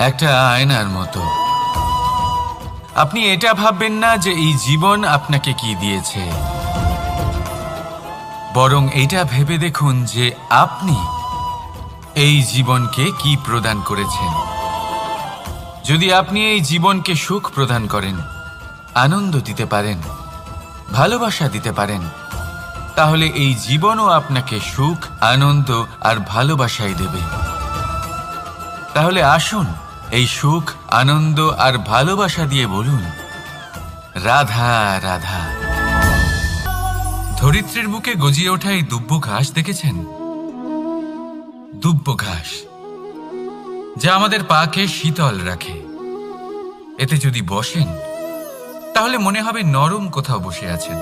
একটা আয়নার মতো। আপনি এটা ভাববেন না যে এই জীবন আপনাকে কি দিয়েছে, বরং এটা ভেবে দেখুন যে আপনি এই জীবনকে কি প্রদান করেছেন। যদি আপনি এই জীবনকে সুখ প্রদান করেন, আনন্দ দিতে পারেন, ভালোবাসা দিতে পারেন, তাহলে এই জীবনও আপনাকে সুখ, আনন্দ আর ভালোবাসাই দেবে। তাহলে আসুন এই সুখ, আনন্দ আর ভালোবাসা দিয়ে বলুন, রাধা রাধা। ধরিত্রীর বুকে গজিয়ে ওঠা এই দুব্ব ঘাস দেখেছেন? দুব্ব ঘাস, যা আমাদের পাকে শীতল রাখে। এতে যদি বসেন তাহলে মনে হবে নরম কোথাও বসে আছেন।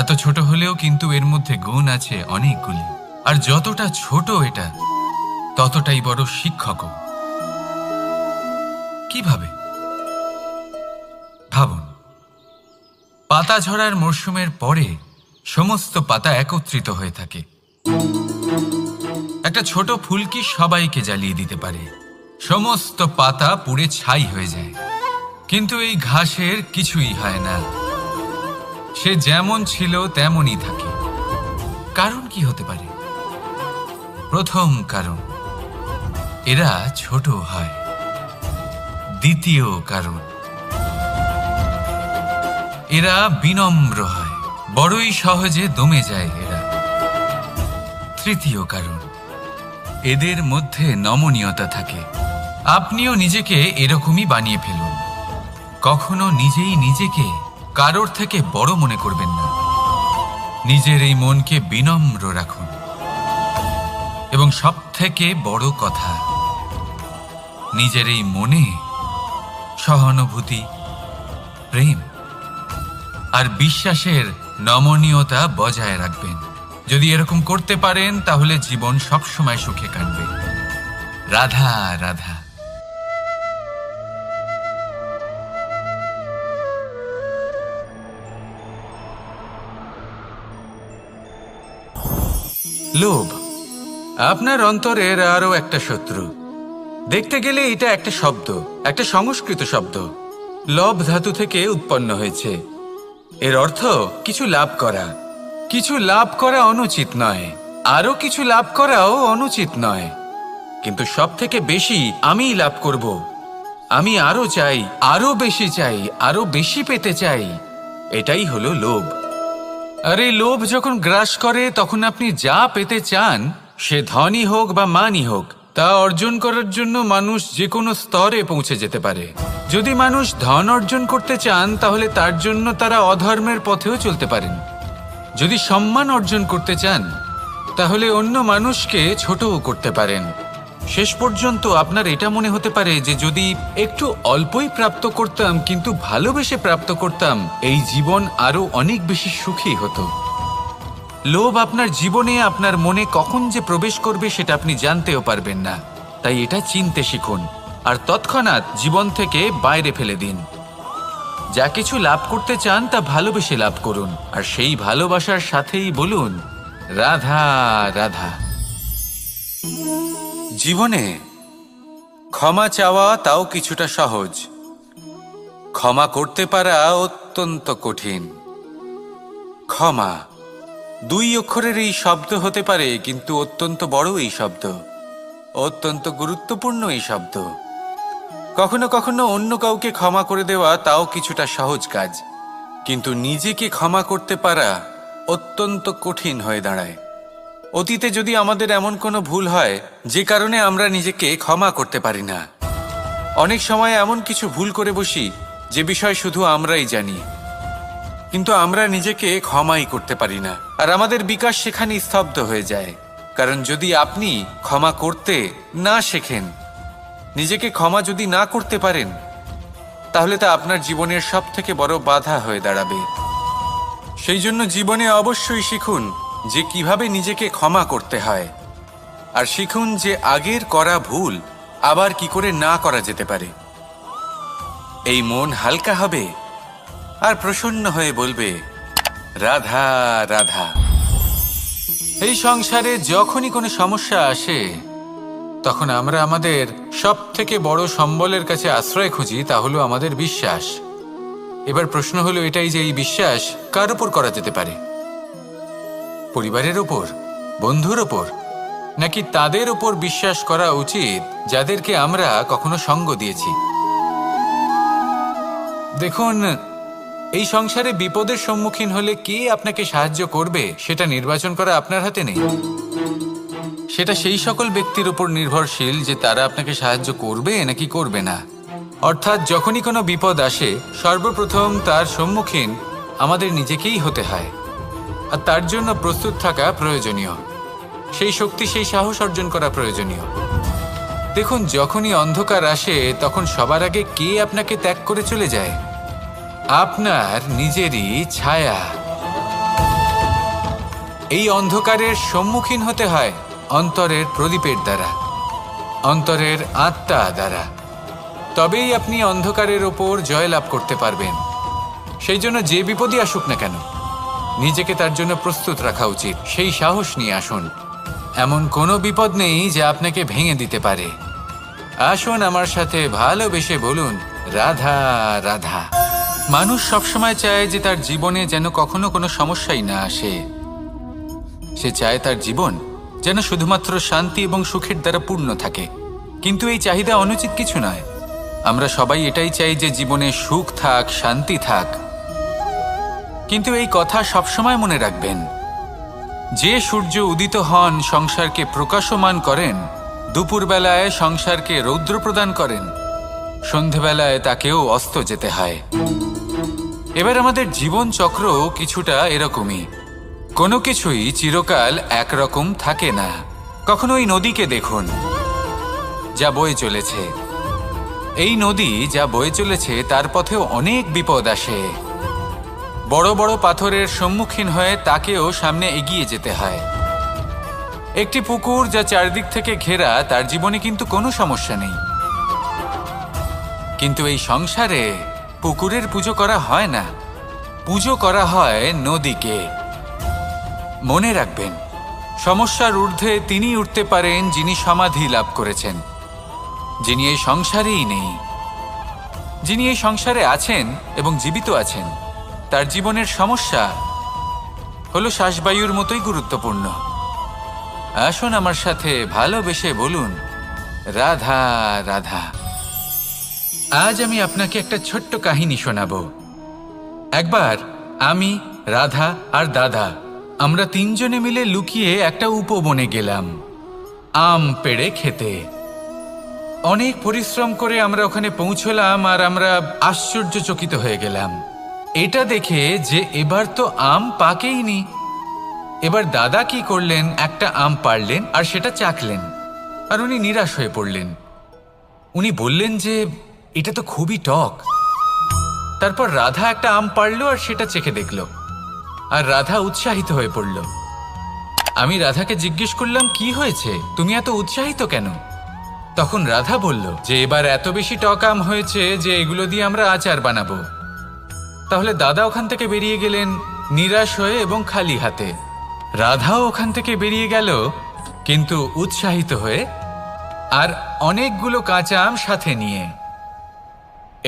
এত ছোট হলেও কিন্তু এর মধ্যে গুণ আছে অনেকগুলি, আর যতটা ছোট এটা ততটাই বড় শিক্ষকও। কিভাবে? ভাবুন, পাতা ঝরার মরশুমের পরে সমস্ত পাতা একত্রিত হয়ে থাকে। একটা ছোট ফুলকি সবাইকে জ্বালিয়ে দিতে পারে, সমস্ত পাতা পুড়ে ছাই হয়ে যায়। কিন্তু এই ঘাসের কিছুই হয় না, সে যেমন ছিল তেমনই থাকে। কারণ কি হতে পারে? প্রথম কারণ, এরা ছোট হয়। দ্বিতীয় কারণ, এরা বিনম্র হয়, বড়ই সহজে দমে যায় এরা। তৃতীয় কারণ, এদের মধ্যে নমনীয়তা থাকে। আপনিও নিজেকে এরকমই বানিয়ে ফেলুন। কখনো নিজেই নিজেকে কারোর থেকে বড় মনে করবেন না। নিজের এই মনকে বিনম্র রাখুন। এবং সবথেকে বড় কথা, নিজের এই মনে সহানুভূতি, প্রেম আর বিশ্বাসের নমনীয়তা বজায় রাখবেন। যদি এরকম করতে পারেন তাহলে জীবন সবসময় সুখে কাটবে। রাধা রাধা। লোভ আপনার অন্তরের আরো একটা শত্রু। দেখতে গেলে এটা একটা শব্দ, একটা সংস্কৃত শব্দ। লব ধাতু থেকে উৎপন্ন হয়েছে। এর অর্থ কিছু লাভ করা। কিছু লাভ করা অনুচিত নয়, আরো কিছু লাভ করাও অনুচিত নয়, কিন্তু সব থেকে বেশি আমিই লাভ করব। আমি আরো চাই, আরো বেশি চাই, আরো বেশি পেতে চাই। এটাই হলো লোভ। আর এই লোভ যখন গ্রাস করে তখন আপনি যা পেতে চান, সে ধনই হোক বা মানই হোক, তা অর্জন করার জন্য মানুষ যে কোনো স্তরে পৌঁছে যেতে পারে। যদি মানুষ ধন অর্জন করতে চান তাহলে তার জন্য তারা অধর্মের পথেও চলতে পারেন। যদি সম্মান অর্জন করতে চান তাহলে অন্য মানুষকে ছোটও করতে পারেন। শেষ পর্যন্ত আপনার এটা মনে হতে পারে যে যদি একটু অল্পই প্রাপ্ত করতাম, কিন্তু ভালোবেসে প্রাপ্ত করতাম, এই জীবন আরো অনেক বেশি সুখী হতো। লোভ আপনার জীবনে, আপনার মনে কখন যে প্রবেশ করবে সেটা আপনি জানতেও পারবেন না। তাই এটা চিনতে শিখুন আর তৎক্ষণাৎ জীবন থেকে বাইরে ফেলে দিন। যা কিছু লাভ করতে চান তা ভালোবেসে লাভ করুন, আর সেই ভালোবাসার সাথেই বলুন, রাধা রাধা। জীবনে ক্ষমা চাওয়া তাও কিছুটা সহজ, ক্ষমা করতে পারা অত্যন্ত কঠিন। ক্ষমা। 2 অক্ষরের এই শব্দ হতে পারে, কিন্তু অত্যন্ত বড় এই শব্দ, অত্যন্ত গুরুত্বপূর্ণ এই শব্দ। কখনো কখনো অন্য কাউকে ক্ষমা করে দেওয়া তাও কিছুটা সহজ কাজ, কিন্তু নিজেকে ক্ষমা করতে পারা অত্যন্ত কঠিন হয়ে দাঁড়ায়। অতীতে যদি আমাদের এমন কোনো ভুল হয় যে কারণে আমরা নিজেকে ক্ষমা করতে পারি না, অনেক সময় এমন কিছু ভুল করে বসি যে বিষয় শুধু আমরাই জানি, কিন্তু আমরা নিজেকে ক্ষমাই করতে পারি না, আর আমাদের বিকাশ সেখানে স্তব্ধ হয়ে যায়। কারণ যদি আপনি ক্ষমা করতে না শেখেন, নিজেকে ক্ষমা যদি না করতে পারেন, তাহলে তা আপনার জীবনের সবথেকে বড় বাধা হয়ে দাঁড়াবে। সেই জন্য জীবনে অবশ্যই শিখুন যে কিভাবে নিজেকে ক্ষমা করতে হয়, আর শিখুন যে আগের করা ভুল আবার কি করে না করা যেতে পারে। এই মন হালকা হবে আর প্রসন্ন হয়ে বলবে, রাধা রাধা। এই সংসারে যখনই কোনো সমস্যা আসে, তখন আমরা আমাদের সব থেকে বড় সম্বলের কাছে আশ্রয় খুঁজি, তা হলো আমাদের বিশ্বাস। এবার প্রশ্ন হলো এটাই যে এই বিশ্বাস কার ওপর করা যেতে পারে? পরিবারের ওপর, বন্ধুর ওপর, নাকি তাদের ওপর বিশ্বাস করা উচিত যাদেরকে আমরা কখনো সঙ্গ দিয়েছি? দেখুন, এই সংসারে বিপদের সম্মুখীন হলে কে আপনাকে সাহায্য করবে সেটা নির্বাচন করা আপনার হাতে নেই। সেটা সেই সকল ব্যক্তির উপর নির্ভরশীল যে তারা আপনাকে সাহায্য করবে নাকি করবে না। অর্থাৎ যখনই কোনো বিপদ আসে, সর্বপ্রথম তার সম্মুখীন আমাদের নিজেকেই হতে হয়, আর তার জন্য প্রস্তুত থাকা প্রয়োজনীয়। সেই শক্তি, সেই সাহস অর্জন করা প্রয়োজনীয়। দেখুন, যখনই অন্ধকার আসে তখন সবার আগে কে আপনাকে ত্যাগ করে চলে যায়? আপনার নিজেরই ছায়া। এই অন্ধকারের সম্মুখীন হতে হয় অন্তরের প্রদীপের দ্বারা, অন্তরের আত্মা দ্বারা। তবেই আপনি অন্ধকারের ওপর জয়লাভ করতে পারবেন। সেই জন্য যে বিপদই আসুক না কেন, নিজেকে তার জন্য প্রস্তুত রাখা উচিত। সেই সাহস নিয়ে আসুন। এমন কোনো বিপদ নেই যা আপনাকে ভেঙে দিতে পারে। আসুন আমার সাথে ভালোবেসে বলুন, রাধা রাধা। মানুষ সবসময় চায় যে তার জীবনে যেন কখনো কোনো সমস্যাই না আসে। সে চায় তার জীবন যেন শুধুমাত্র শান্তি এবং সুখের দ্বারা পূর্ণ থাকে। কিন্তু এই চাহিদা অনুচিত কিছু নয়। আমরা সবাই এটাই চাই যে জীবনে সুখ থাক, শান্তি থাক। কিন্তু এই কথা সবসময় মনে রাখবেন, যে সূর্য উদিত হন সংসারকে প্রকাশমান করেন, দুপুরবেলায় সংসারকে রৌদ্র প্রদান করেন, সন্ধেবেলায় তাকেও অস্ত যেতে হয়। এবার আমাদের জীবন চক্র কিছুটা এরকমই। কোনো কিছুই চিরকাল একরকম থাকে না। কখনো এই নদীকে দেখুন যা বয়ে চলেছে। এই নদী যা বয়ে চলেছে তার পথেও অনেক বিপদ আসে। বড় বড় পাথরের সম্মুখীন হয়ে তাকেও সামনে এগিয়ে যেতে হয়। একটি পুকুর যা চারদিক থেকে ঘেরা, তার জীবনে কিন্তু কোনো সমস্যা নেই। কিন্তু এই সংসারে পুকুরের পুজো করা হয় না, পুজো করা হয় নদীকে। মনে রাখবেন, সমস্যার ঊর্ধ্বে তিনি উঠতে পারেন যিনি সমাধি লাভ করেছেন, যিনি এই সংসারেই নেই। যিনি এই সংসারে আছেন এবং জীবিত আছেন, তার জীবনের সমস্যা হলো শ্বাসবায়ুর মতোই গুরুত্বপূর্ণ। আসুন আমার সাথে ভালোবেসে বলুন, রাধা রাধা। আজ আমি আপনাকে একটা ছোট্ট কাহিনী শোনাবো। একবার আমি, রাধা আর দাদা, আমরা তিনজনে মিলে লুকিয়ে একটা উপবনে গেলাম আম পেড়ে খেতে। অনেক পরিশ্রম করে আমরা ওখানে পৌঁছলাম, আর আমরা আশ্চর্যচকিত হয়ে গেলাম এটা দেখে যে এবার তো আম পাকেইনি। এবার দাদা কি করলেন, একটা আম পাড়লেন আর সেটা চাখলেন, আর উনি নিরাশ হয়ে পড়লেন। উনি বললেন যে এটা তো খুবই টক। তারপর রাধা একটা আম পাড়ল আর সেটা চেখে দেখল, আর রাধা উৎসাহিত হয়ে পড়ল। আমি রাধাকে জিজ্ঞেস করলাম, কি হয়েছে, তুমি এত উৎসাহিত কেন? তখন রাধা বলল যে এবার এত বেশি টক আম হয়েছে যে এগুলো দিয়ে আমরা আচার বানাবো। তাহলে দাদা ওখান থেকে বেরিয়ে গেলেন নিরাশ হয়ে এবং খালি হাতে। রাধাও ওখান থেকে বেরিয়ে গেল কিন্তু উৎসাহিত হয়ে, আর অনেকগুলো কাঁচা আম সাথে নিয়ে।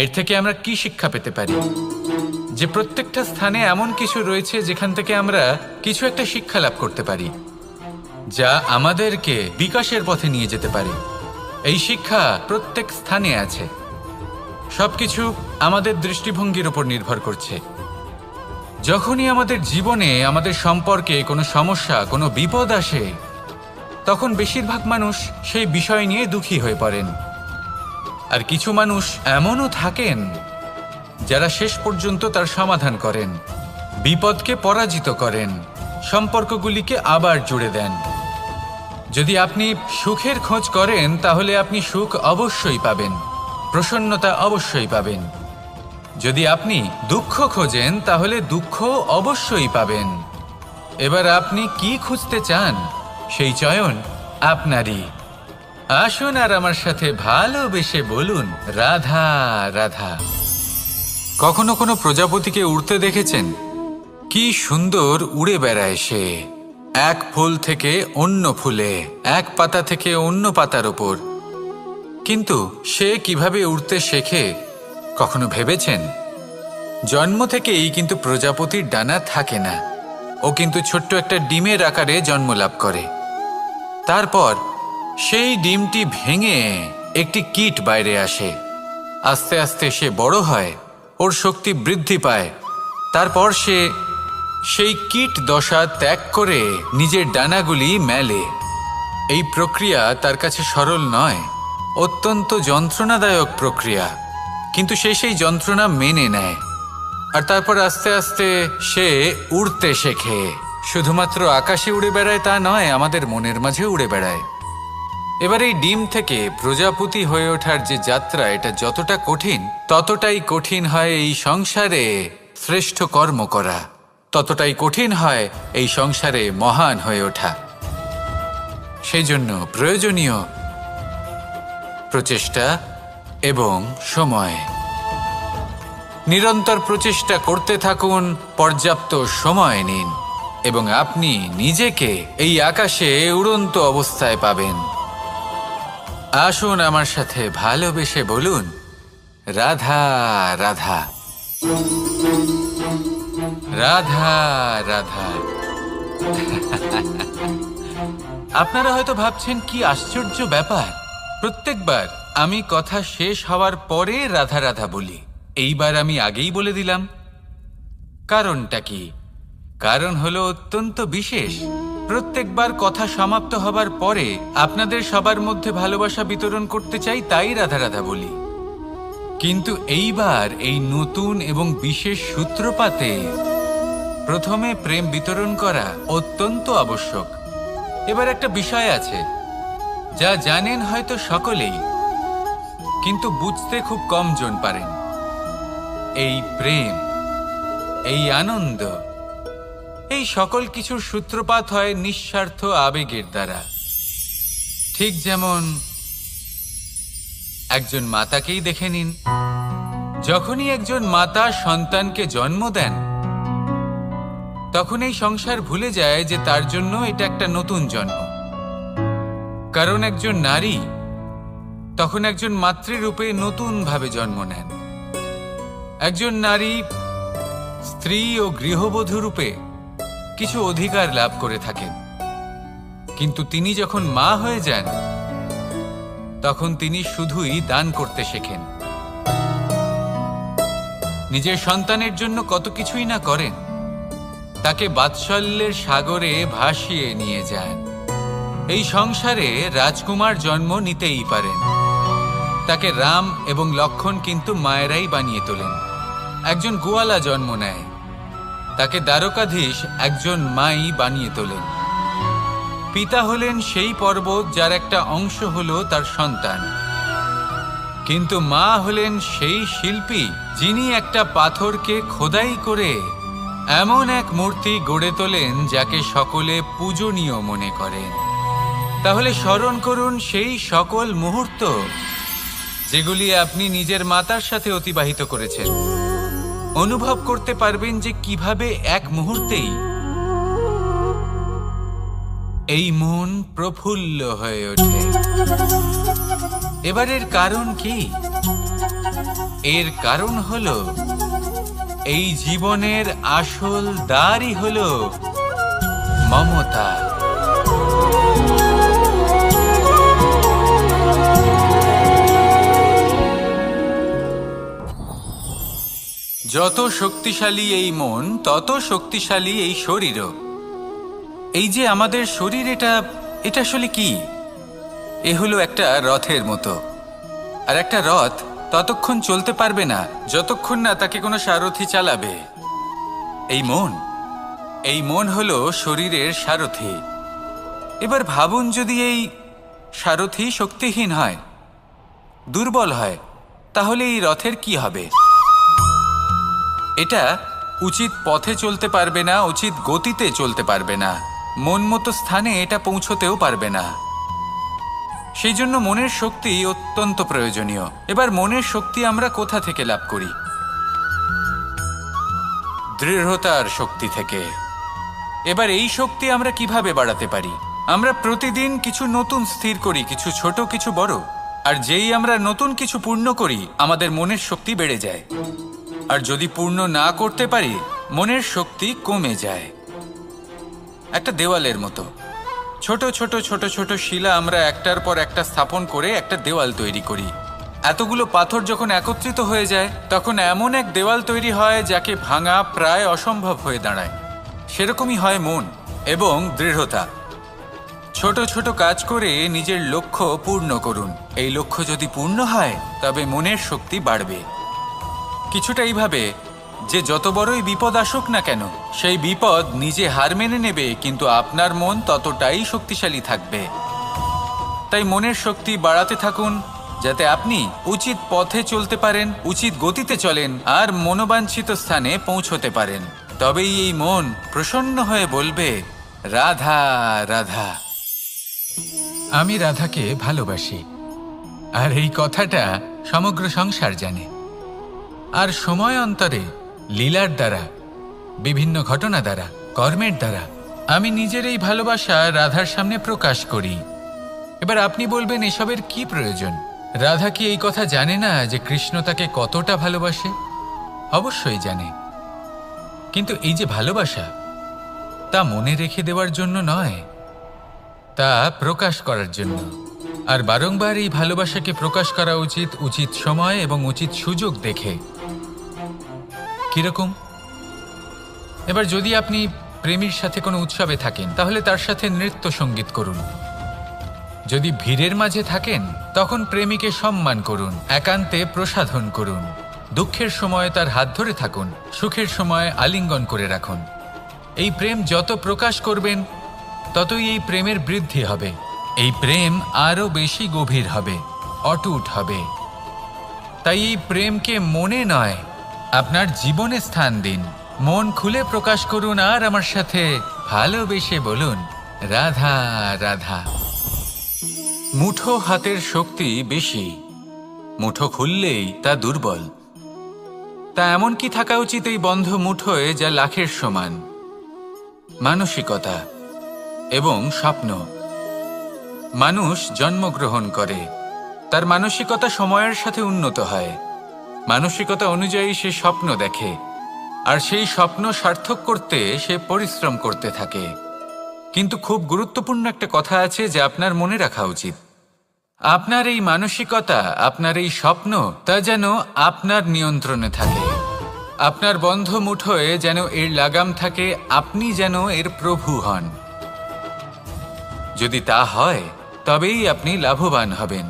এর থেকে আমরা কি শিক্ষা পেতে পারি? যে প্রত্যেকটা স্থানে এমন কিছু রয়েছে যেখান থেকে আমরা কিছু একটা শিক্ষা লাভ করতে পারি, যা আমাদেরকে বিকাশের পথে নিয়ে যেতে পারে। এই শিক্ষা প্রত্যেক স্থানে আছে। সবকিছু আমাদের দৃষ্টিভঙ্গির উপর নির্ভর করছে। যখনই আমাদের জীবনে আমাদের সম্পর্কে কোনো সমস্যা, কোনো বিপদ আসে, তখন বেশিরভাগ মানুষ সেই বিষয় নিয়ে দুঃখী হয়ে পড়েন। আর কিছু মানুষ এমনও থাকেন যারা শেষ পর্যন্ত তার সমাধান করেন, বিপদকে পরাজিত করেন, সম্পর্কগুলিকে আবার জুড়ে দেন। যদি আপনি সুখের খোঁজ করেন তাহলে আপনি সুখ অবশ্যই পাবেন, প্রসন্নতা অবশ্যই পাবেন। যদি আপনি দুঃখ খোঁজেন তাহলে দুঃখ অবশ্যই পাবেন। এবার আপনি কি খুঁজতে চান সেই চয়ন আপনারই। আসুন আর আমার সাথে ভালোবেসে বলুন, রাধা রাধা। কখনো কোনো প্রজাপতিকে উড়তে দেখেছেন? কি সুন্দর উড়ে বেড়ায় সে, এক ফুল থেকে অন্য ফুলে, এক পাতা থেকে অন্য পাতার ওপর। কিন্তু সে কিভাবে উড়তে শেখে কখনো ভেবেছেন? জন্ম থেকেই কিন্তু প্রজাপতির ডানা থাকে না। ও কিন্তু ছোট্ট একটা ডিমের আকারে জন্ম লাভ করে। তারপর সেই ডিমটি ভেঙে একটি কীট বাইরে আসে। আস্তে আস্তে সে বড় হয়, ওর শক্তি বৃদ্ধি পায়। তারপর সে সেই কীট দশা ত্যাগ করে নিজের ডানাগুলি মেলে। এই প্রক্রিয়া তার কাছে সরল নয়, অত্যন্ত যন্ত্রণাদায়ক প্রক্রিয়া, কিন্তু সে সেই যন্ত্রণা মেনে নেয়। আর তারপর আস্তে আস্তে সে উড়তে শেখে। শুধুমাত্র আকাশে উড়ে বেড়ায় তা নয়, আমাদের মনের মাঝে উড়ে বেড়ায়। এবার এই ডিম থেকে প্রজাপতি হয়ে ওঠার যে যাত্রা, এটা যতটা কঠিন, ততটাই কঠিন হয় এই সংসারে শ্রেষ্ঠ কর্ম করা, ততটাই কঠিন হয় এই সংসারে মহান হয়ে ওঠা। সেই জন্য প্রয়োজনীয় প্রচেষ্টা এবং সময়। নিরন্তর প্রচেষ্টা করতে থাকুন, পর্যাপ্ত সময় নিন, এবং আপনি নিজেকে এই আকাশে উড়ন্ত অবস্থায় পাবেন। আসুন আমার সাথে ভালোবেসে বলুন, রাধা রাধা, রাধা রাধা। আপনারা হয়তো ভাবছেন কি আশ্চর্য ব্যাপার, প্রত্যেকবার আমি কথা শেষ হওয়ার পরে রাধা রাধা বলি। এইবার আমি আগেই বলে দিলাম। কারণটা কি? কারণ হলো অত্যন্ত বিশেষ। প্রত্যেকবার কথা সমাপ্ত হবার পরে আপনাদের সবার মধ্যে ভালোবাসা বিতরণ করতে চাই, তাই রাধা রাধা বলি। কিন্তু এইবার এই নতুন এবং বিশেষ সূত্রপাতে প্রথমে প্রেম বিতরণ করা অত্যন্ত আবশ্যক। এবার একটা বিষয় আছে যা জানেন হয়তো সকলেই, কিন্তু বুঝতে খুব কম জন পারেন। এই প্রেম, এই আনন্দ, এই সকল কিছুর সূত্রপাত হয় নিঃস্বার্থ আবেগের দ্বারা। ঠিক যেমন একজন মাতাকেই দেখে নিন। যখনই একজন মাতা সন্তানকে জন্ম দেন, তখন এই সংসার ভুলে যায় যে তার জন্য এটা একটা নতুন জন্ম। কারণ একজন নারী তখন একজন মাতৃরূপে নতুনভাবে জন্ম নেন। একজন নারী স্ত্রী ও গৃহবধূ রূপে কিছু অধিকার লাভ করে থাকেন, কিন্তু তিনি যখন মা হয়ে যান তখন তিনি শুধুই দান করতে শেখেন। নিজের সন্তানের জন্য কত কিছুই না করেন, তাকে বাৎসল্যের সাগরে ভাসিয়ে নিয়ে যান। এই সংসারে রাজকুমার জন্ম নিতেই পারেন, তাকে রাম এবং লক্ষণ কিন্তু মায়েরাই বানিয়ে তোলেন। একজন গোয়ালা জন্ম নেয়, তাকে দ্বারকাধীশ একজন মাই বানিয়ে তোলেন। পিতা হলেন সেই পর্বত যার একটা অংশ হলো তার সন্তান, কিন্তু মা হলেন সেই শিল্পী যিনি একটা পাথরকে খোদাই করে এমন এক মূর্তি গড়ে তোলেন যাকে সকলে পূজনীয় মনে করেন। তাহলে স্মরণ করুন সেই সকল মুহূর্ত যেগুলি আপনি নিজের মাতার সাথে অতিবাহিত করেছেন। অনুভব করতে পারবেন যে কিভাবে এক মুহূর্তেই এই মন প্রফুল্ল হয়ে ওঠে। এবারের কারণ কি? এর কারণ হলো এই জীবনের আসল দ্বারই হলো মমতা। যত শক্তিশালী এই মন, তত শক্তিশালী এই শরীরও। এই যে আমাদের শরীর, এটা আসলে কি? এ হলো একটা রথের মতো। আর একটা রথ ততক্ষণ চলতে পারবে না যতক্ষণ না তাকে কোনো সারথি চালাবে। এই মন হলো শরীরের সারথি। এবার ভাবুন, যদি এই সারথি শক্তিহীন হয়, দুর্বল হয়, তাহলে এই রথের কি হবে? এটা উচিত পথে চলতে পারবে না, উচিত গতিতে চলতে পারবে না, মন মতো স্থানে এটা পৌঁছতেও পারবে না। সেই জন্য মনের শক্তি অত্যন্ত প্রয়োজনীয়। এবার মনের শক্তি আমরা কোথা থেকে লাভ করি? দৃঢ়তার শক্তি থেকে। এবার এই শক্তি আমরা কিভাবে বাড়াতে পারি? আমরা প্রতিদিন কিছু নতুন স্থির করি, কিছু ছোট কিছু বড়। আর যেই আমরা নতুন কিছু পূর্ণ করি, আমাদের মনের শক্তি বেড়ে যায়। আর যদি পূর্ণ না করতে পারি, মনের শক্তি কমে যায়। একটা দেওয়ালের মতো ছোট ছোট ছোট ছোট শিলা আমরা একটার পর একটা স্থাপন করে একটা দেওয়াল তৈরি করি। এতগুলো পাথর যখন একত্রিত হয়ে যায়, তখন এমন এক দেওয়াল তৈরি হয় যাকে ভাঙা প্রায় অসম্ভব হয়ে দাঁড়ায়। সেরকমই হয় মন এবং দৃঢ়তা। ছোট ছোট কাজ করে নিজের লক্ষ্য পূর্ণ করুন। এই লক্ষ্য যদি পূর্ণ হয়, তবে মনের শক্তি বাড়বে। কিছুটা এইভাবে যে যত বড়ই বিপদ আসুক না কেন, সেই বিপদ নিজে হার মেনে নেবে, কিন্তু আপনার মন ততটাই শক্তিশালী থাকবে। তাই মনের শক্তি বাড়াতে থাকুন, যাতে আপনি উচিত পথে চলতে পারেন, উচিত গতিতে চলেন আর মনোবাঞ্ছিত স্থানে পৌঁছতে পারেন। তবেই এই মন প্রসন্ন হয়ে বলবে, রাধা রাধা। আমি রাধাকে ভালোবাসি, আর এই কথাটা সমগ্র সংসার জানে। আর সময় অন্তরে লীলার দ্বারা, বিভিন্ন ঘটনা দ্বারা, কর্মের দ্বারা আমি নিজের এই ভালোবাসা রাধার সামনে প্রকাশ করি। এবার আপনি বলবেন, এসবের কি প্রয়োজন? রাধা কি এই কথা জানে না যে কৃষ্ণ তাকে কতটা ভালোবাসে? অবশ্যই জানে, কিন্তু এই যে ভালোবাসা, তা মনে রেখে দেওয়ার জন্য নয়, তা প্রকাশ করার জন্য। আর বারংবার এই ভালোবাসাকে প্রকাশ করা উচিত, উচিত সময় এবং উচিত সুযোগ দেখে। কিরকম? এবার যদি আপনি প্রেমীর সাথে কোনো উৎসবে থাকেন, তাহলে তার সাথে নৃত্য সঙ্গীত করুন। যদি ভিড়ের মাঝে থাকেন, তখন প্রেমীকে সম্মান করুন, একান্তে প্রসাধন করুন। দুঃখের সময় তার হাত ধরে থাকুন, সুখের সময় আলিঙ্গন করে রাখুন। এই প্রেম যত প্রকাশ করবেন, ততই এই প্রেমের বৃদ্ধি হবে। এই প্রেম আরও বেশি গভীর হবে, অটুট হবে। তাই এই প্রেমকে মনে নয়, আপনার জীবনে স্থান দিন। মন খুলে প্রকাশ করুন আর আমার সাথে ভালোবেসে বলুন, রাধা রাধা। মুঠো হাতের শক্তি বেশি, মুঠো খুললেই তা দুর্বল। তা এমন কি থাকা উচিত এই বন্ধ মুঠোয়, যা লাখের সমান? মানসিকতা এবং স্বপ্ন। মানুষ জন্মগ্রহণ করে, তার মানসিকতা সময়ের সাথে উন্নত হয়। মানসিকতা অনুযায়ী সে স্বপ্ন দেখে, আর সেই স্বপ্ন সার্থক করতে সে পরিশ্রম করতে থাকে। কিন্তু খুব গুরুত্বপূর্ণ একটা কথা আছে যা আপনার মনে রাখা উচিত। আপনার এই মানসিকতা, আপনার এই স্বপ্ন, তা যেন আপনার নিয়ন্ত্রণে থাকে। আপনার বন্ধ মুঠোয় যেন এর লাগাম থাকে, আপনি যেন এর প্রভু হন। যদি তা হয়, তবেই আপনি লাভবান হবেন।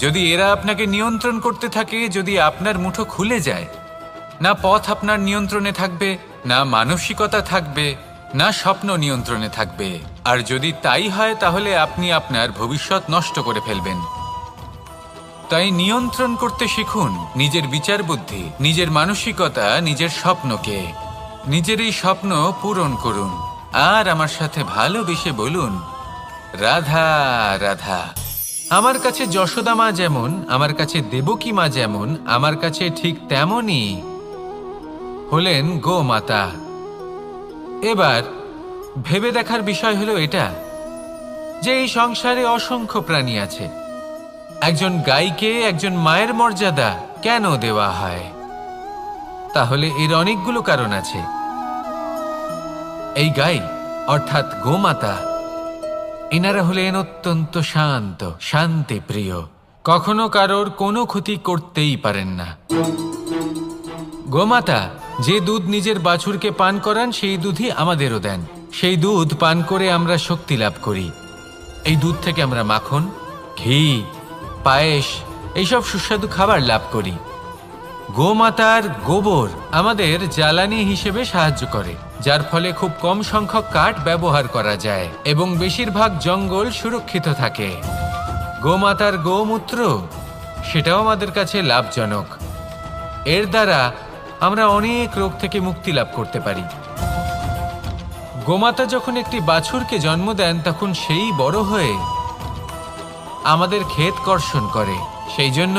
যদি এরা আপনাকে নিয়ন্ত্রণ করতে থাকে, যদি আপনার মুঠো খুলে যায়, না পথ আপনার নিয়ন্ত্রণে থাকবে, না মানসিকতা থাকবে, না স্বপ্ন নিয়ন্ত্রণে থাকবে। আর যদি তাই হয়, তাহলে আপনি আপনার ভবিষ্যৎ নষ্ট করে ফেলবেন। তাই নিয়ন্ত্রণ করতে শিখুন নিজের বিচার বুদ্ধি, নিজের মানসিকতা, নিজের স্বপ্নকে। নিজের এই স্বপ্ন পূরণ করুন আর আমার সাথে ভালোবেসে বলুন, রাধা রাধা। আমার কাছে যশোদা মা যেমন, আমার কাছে দেবকী মা যেমন, আমার কাছে ঠিক তেমনই হলেন গোমাতা। এবার ভেবে দেখার বিষয় হলো এটা, যে এই সংসারে অসংখ্য প্রাণী আছে। একজন গাইকে একজন মায়ের মর্যাদা কেন দেওয়া হয়? তাহলে এর অনেকগুলো কারণ আছে। এই গাই অর্থাৎ গোমাতা, এনারা হলেন অত্যন্ত শান্ত, শান্তিপ্রিয়, কখনো কারোর কোনো ক্ষতি করতেই পারেন না। গোমাতা যে দুধ নিজের বাছুরকে পান করান সেই দুধই আমাদেরও দেন। সেই দুধ পান করে আমরা শক্তি লাভ করি। এই দুধ থেকে আমরা মাখন, ঘি, পায়েস এইসব সুস্বাদু খাবার লাভ করি। গোমাতার গোবর আমাদের জ্বালানি হিসেবে সাহায্য করে, যার ফলে খুব কম সংখ্যক কাঠ ব্যবহার করা যায় এবং বেশিরভাগ জঙ্গল সুরক্ষিত থাকে। গোমাতার গোমূত্র সেটাও আমাদের কাছে লাভজনক। এর দ্বারা আমরা অনেক রোগ থেকে মুক্তি লাভ করতে পারি। গোমাতা যখন একটি বাছুরকে জন্ম দেন তখন সেই বড় হয়ে আমাদের ক্ষেত কর্ষণ করে। সেই জন্য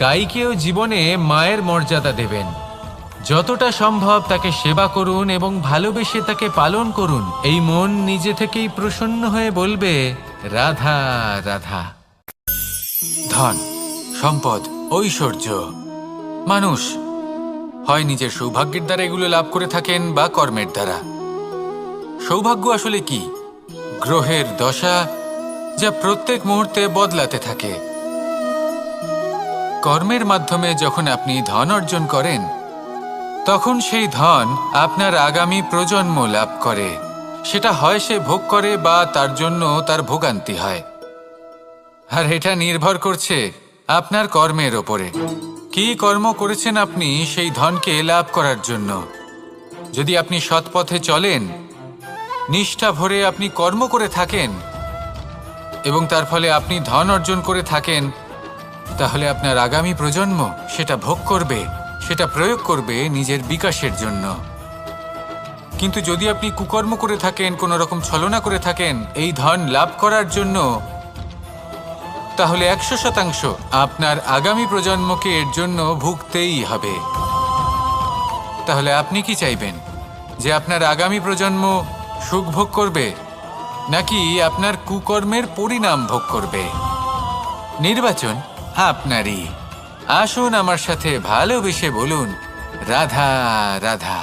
গাইকেও জীবনে মায়ের মর্যাদা দেবেন। যতটা সম্ভব তাকে সেবা করুন এবং ভালোবেসে তাকে পালন করুন। এই মন নিজে থেকেই প্রসন্ন হয়ে বলবে, রাধা রাধা। ধন, সম্পদ, ঐশ্বর্য, মানুষ হয় নিজের সৌভাগ্যের দ্বারা এগুলো লাভ করে থাকেন বা কর্মের দ্বারা। সৌভাগ্য আসলে কি? গ্রহের দশা যা প্রত্যেক মুহূর্তে বদলাতে থাকে। কর্মের মাধ্যমে যখন আপনি ধন অর্জন করেন তখন সেই ধন আপনার আগামী প্রজন্ম লাভ করে। সেটা হয় সে ভোগ করে বা তার জন্য তার ভোগান্তি হয়। আর এটা নির্ভর করছে আপনার কর্মের ওপরে। কি কর্ম করেছেন আপনি সেই ধনকে লাভ করার জন্য। যদি আপনি সৎ পথে চলেন, নিষ্ঠা ভরে আপনি কর্ম করে থাকেন এবং তার ফলে আপনি ধন অর্জন করে থাকেন, তাহলে আপনার আগামী প্রজন্ম সেটা ভোগ করবে, সেটা প্রয়োগ করবে নিজের বিকাশের জন্য। কিন্তু যদি আপনি কুকর্ম করে থাকেন, কোনো রকম ছলনা করে থাকেন এই ধন লাভ করার জন্য, তাহলে 100% আপনার আগামী প্রজন্মকে এর জন্য ভুগতেই হবে। তাহলে আপনি কি চাইবেন? যে আপনার আগামী প্রজন্ম সুখ ভোগ করবে নাকি আপনার কুকর্মের পরিণাম ভোগ করবে? নির্বাচন আপনারই। আসুন আমার সাথে ভালোবেসে বলুন, রাধা রাধা।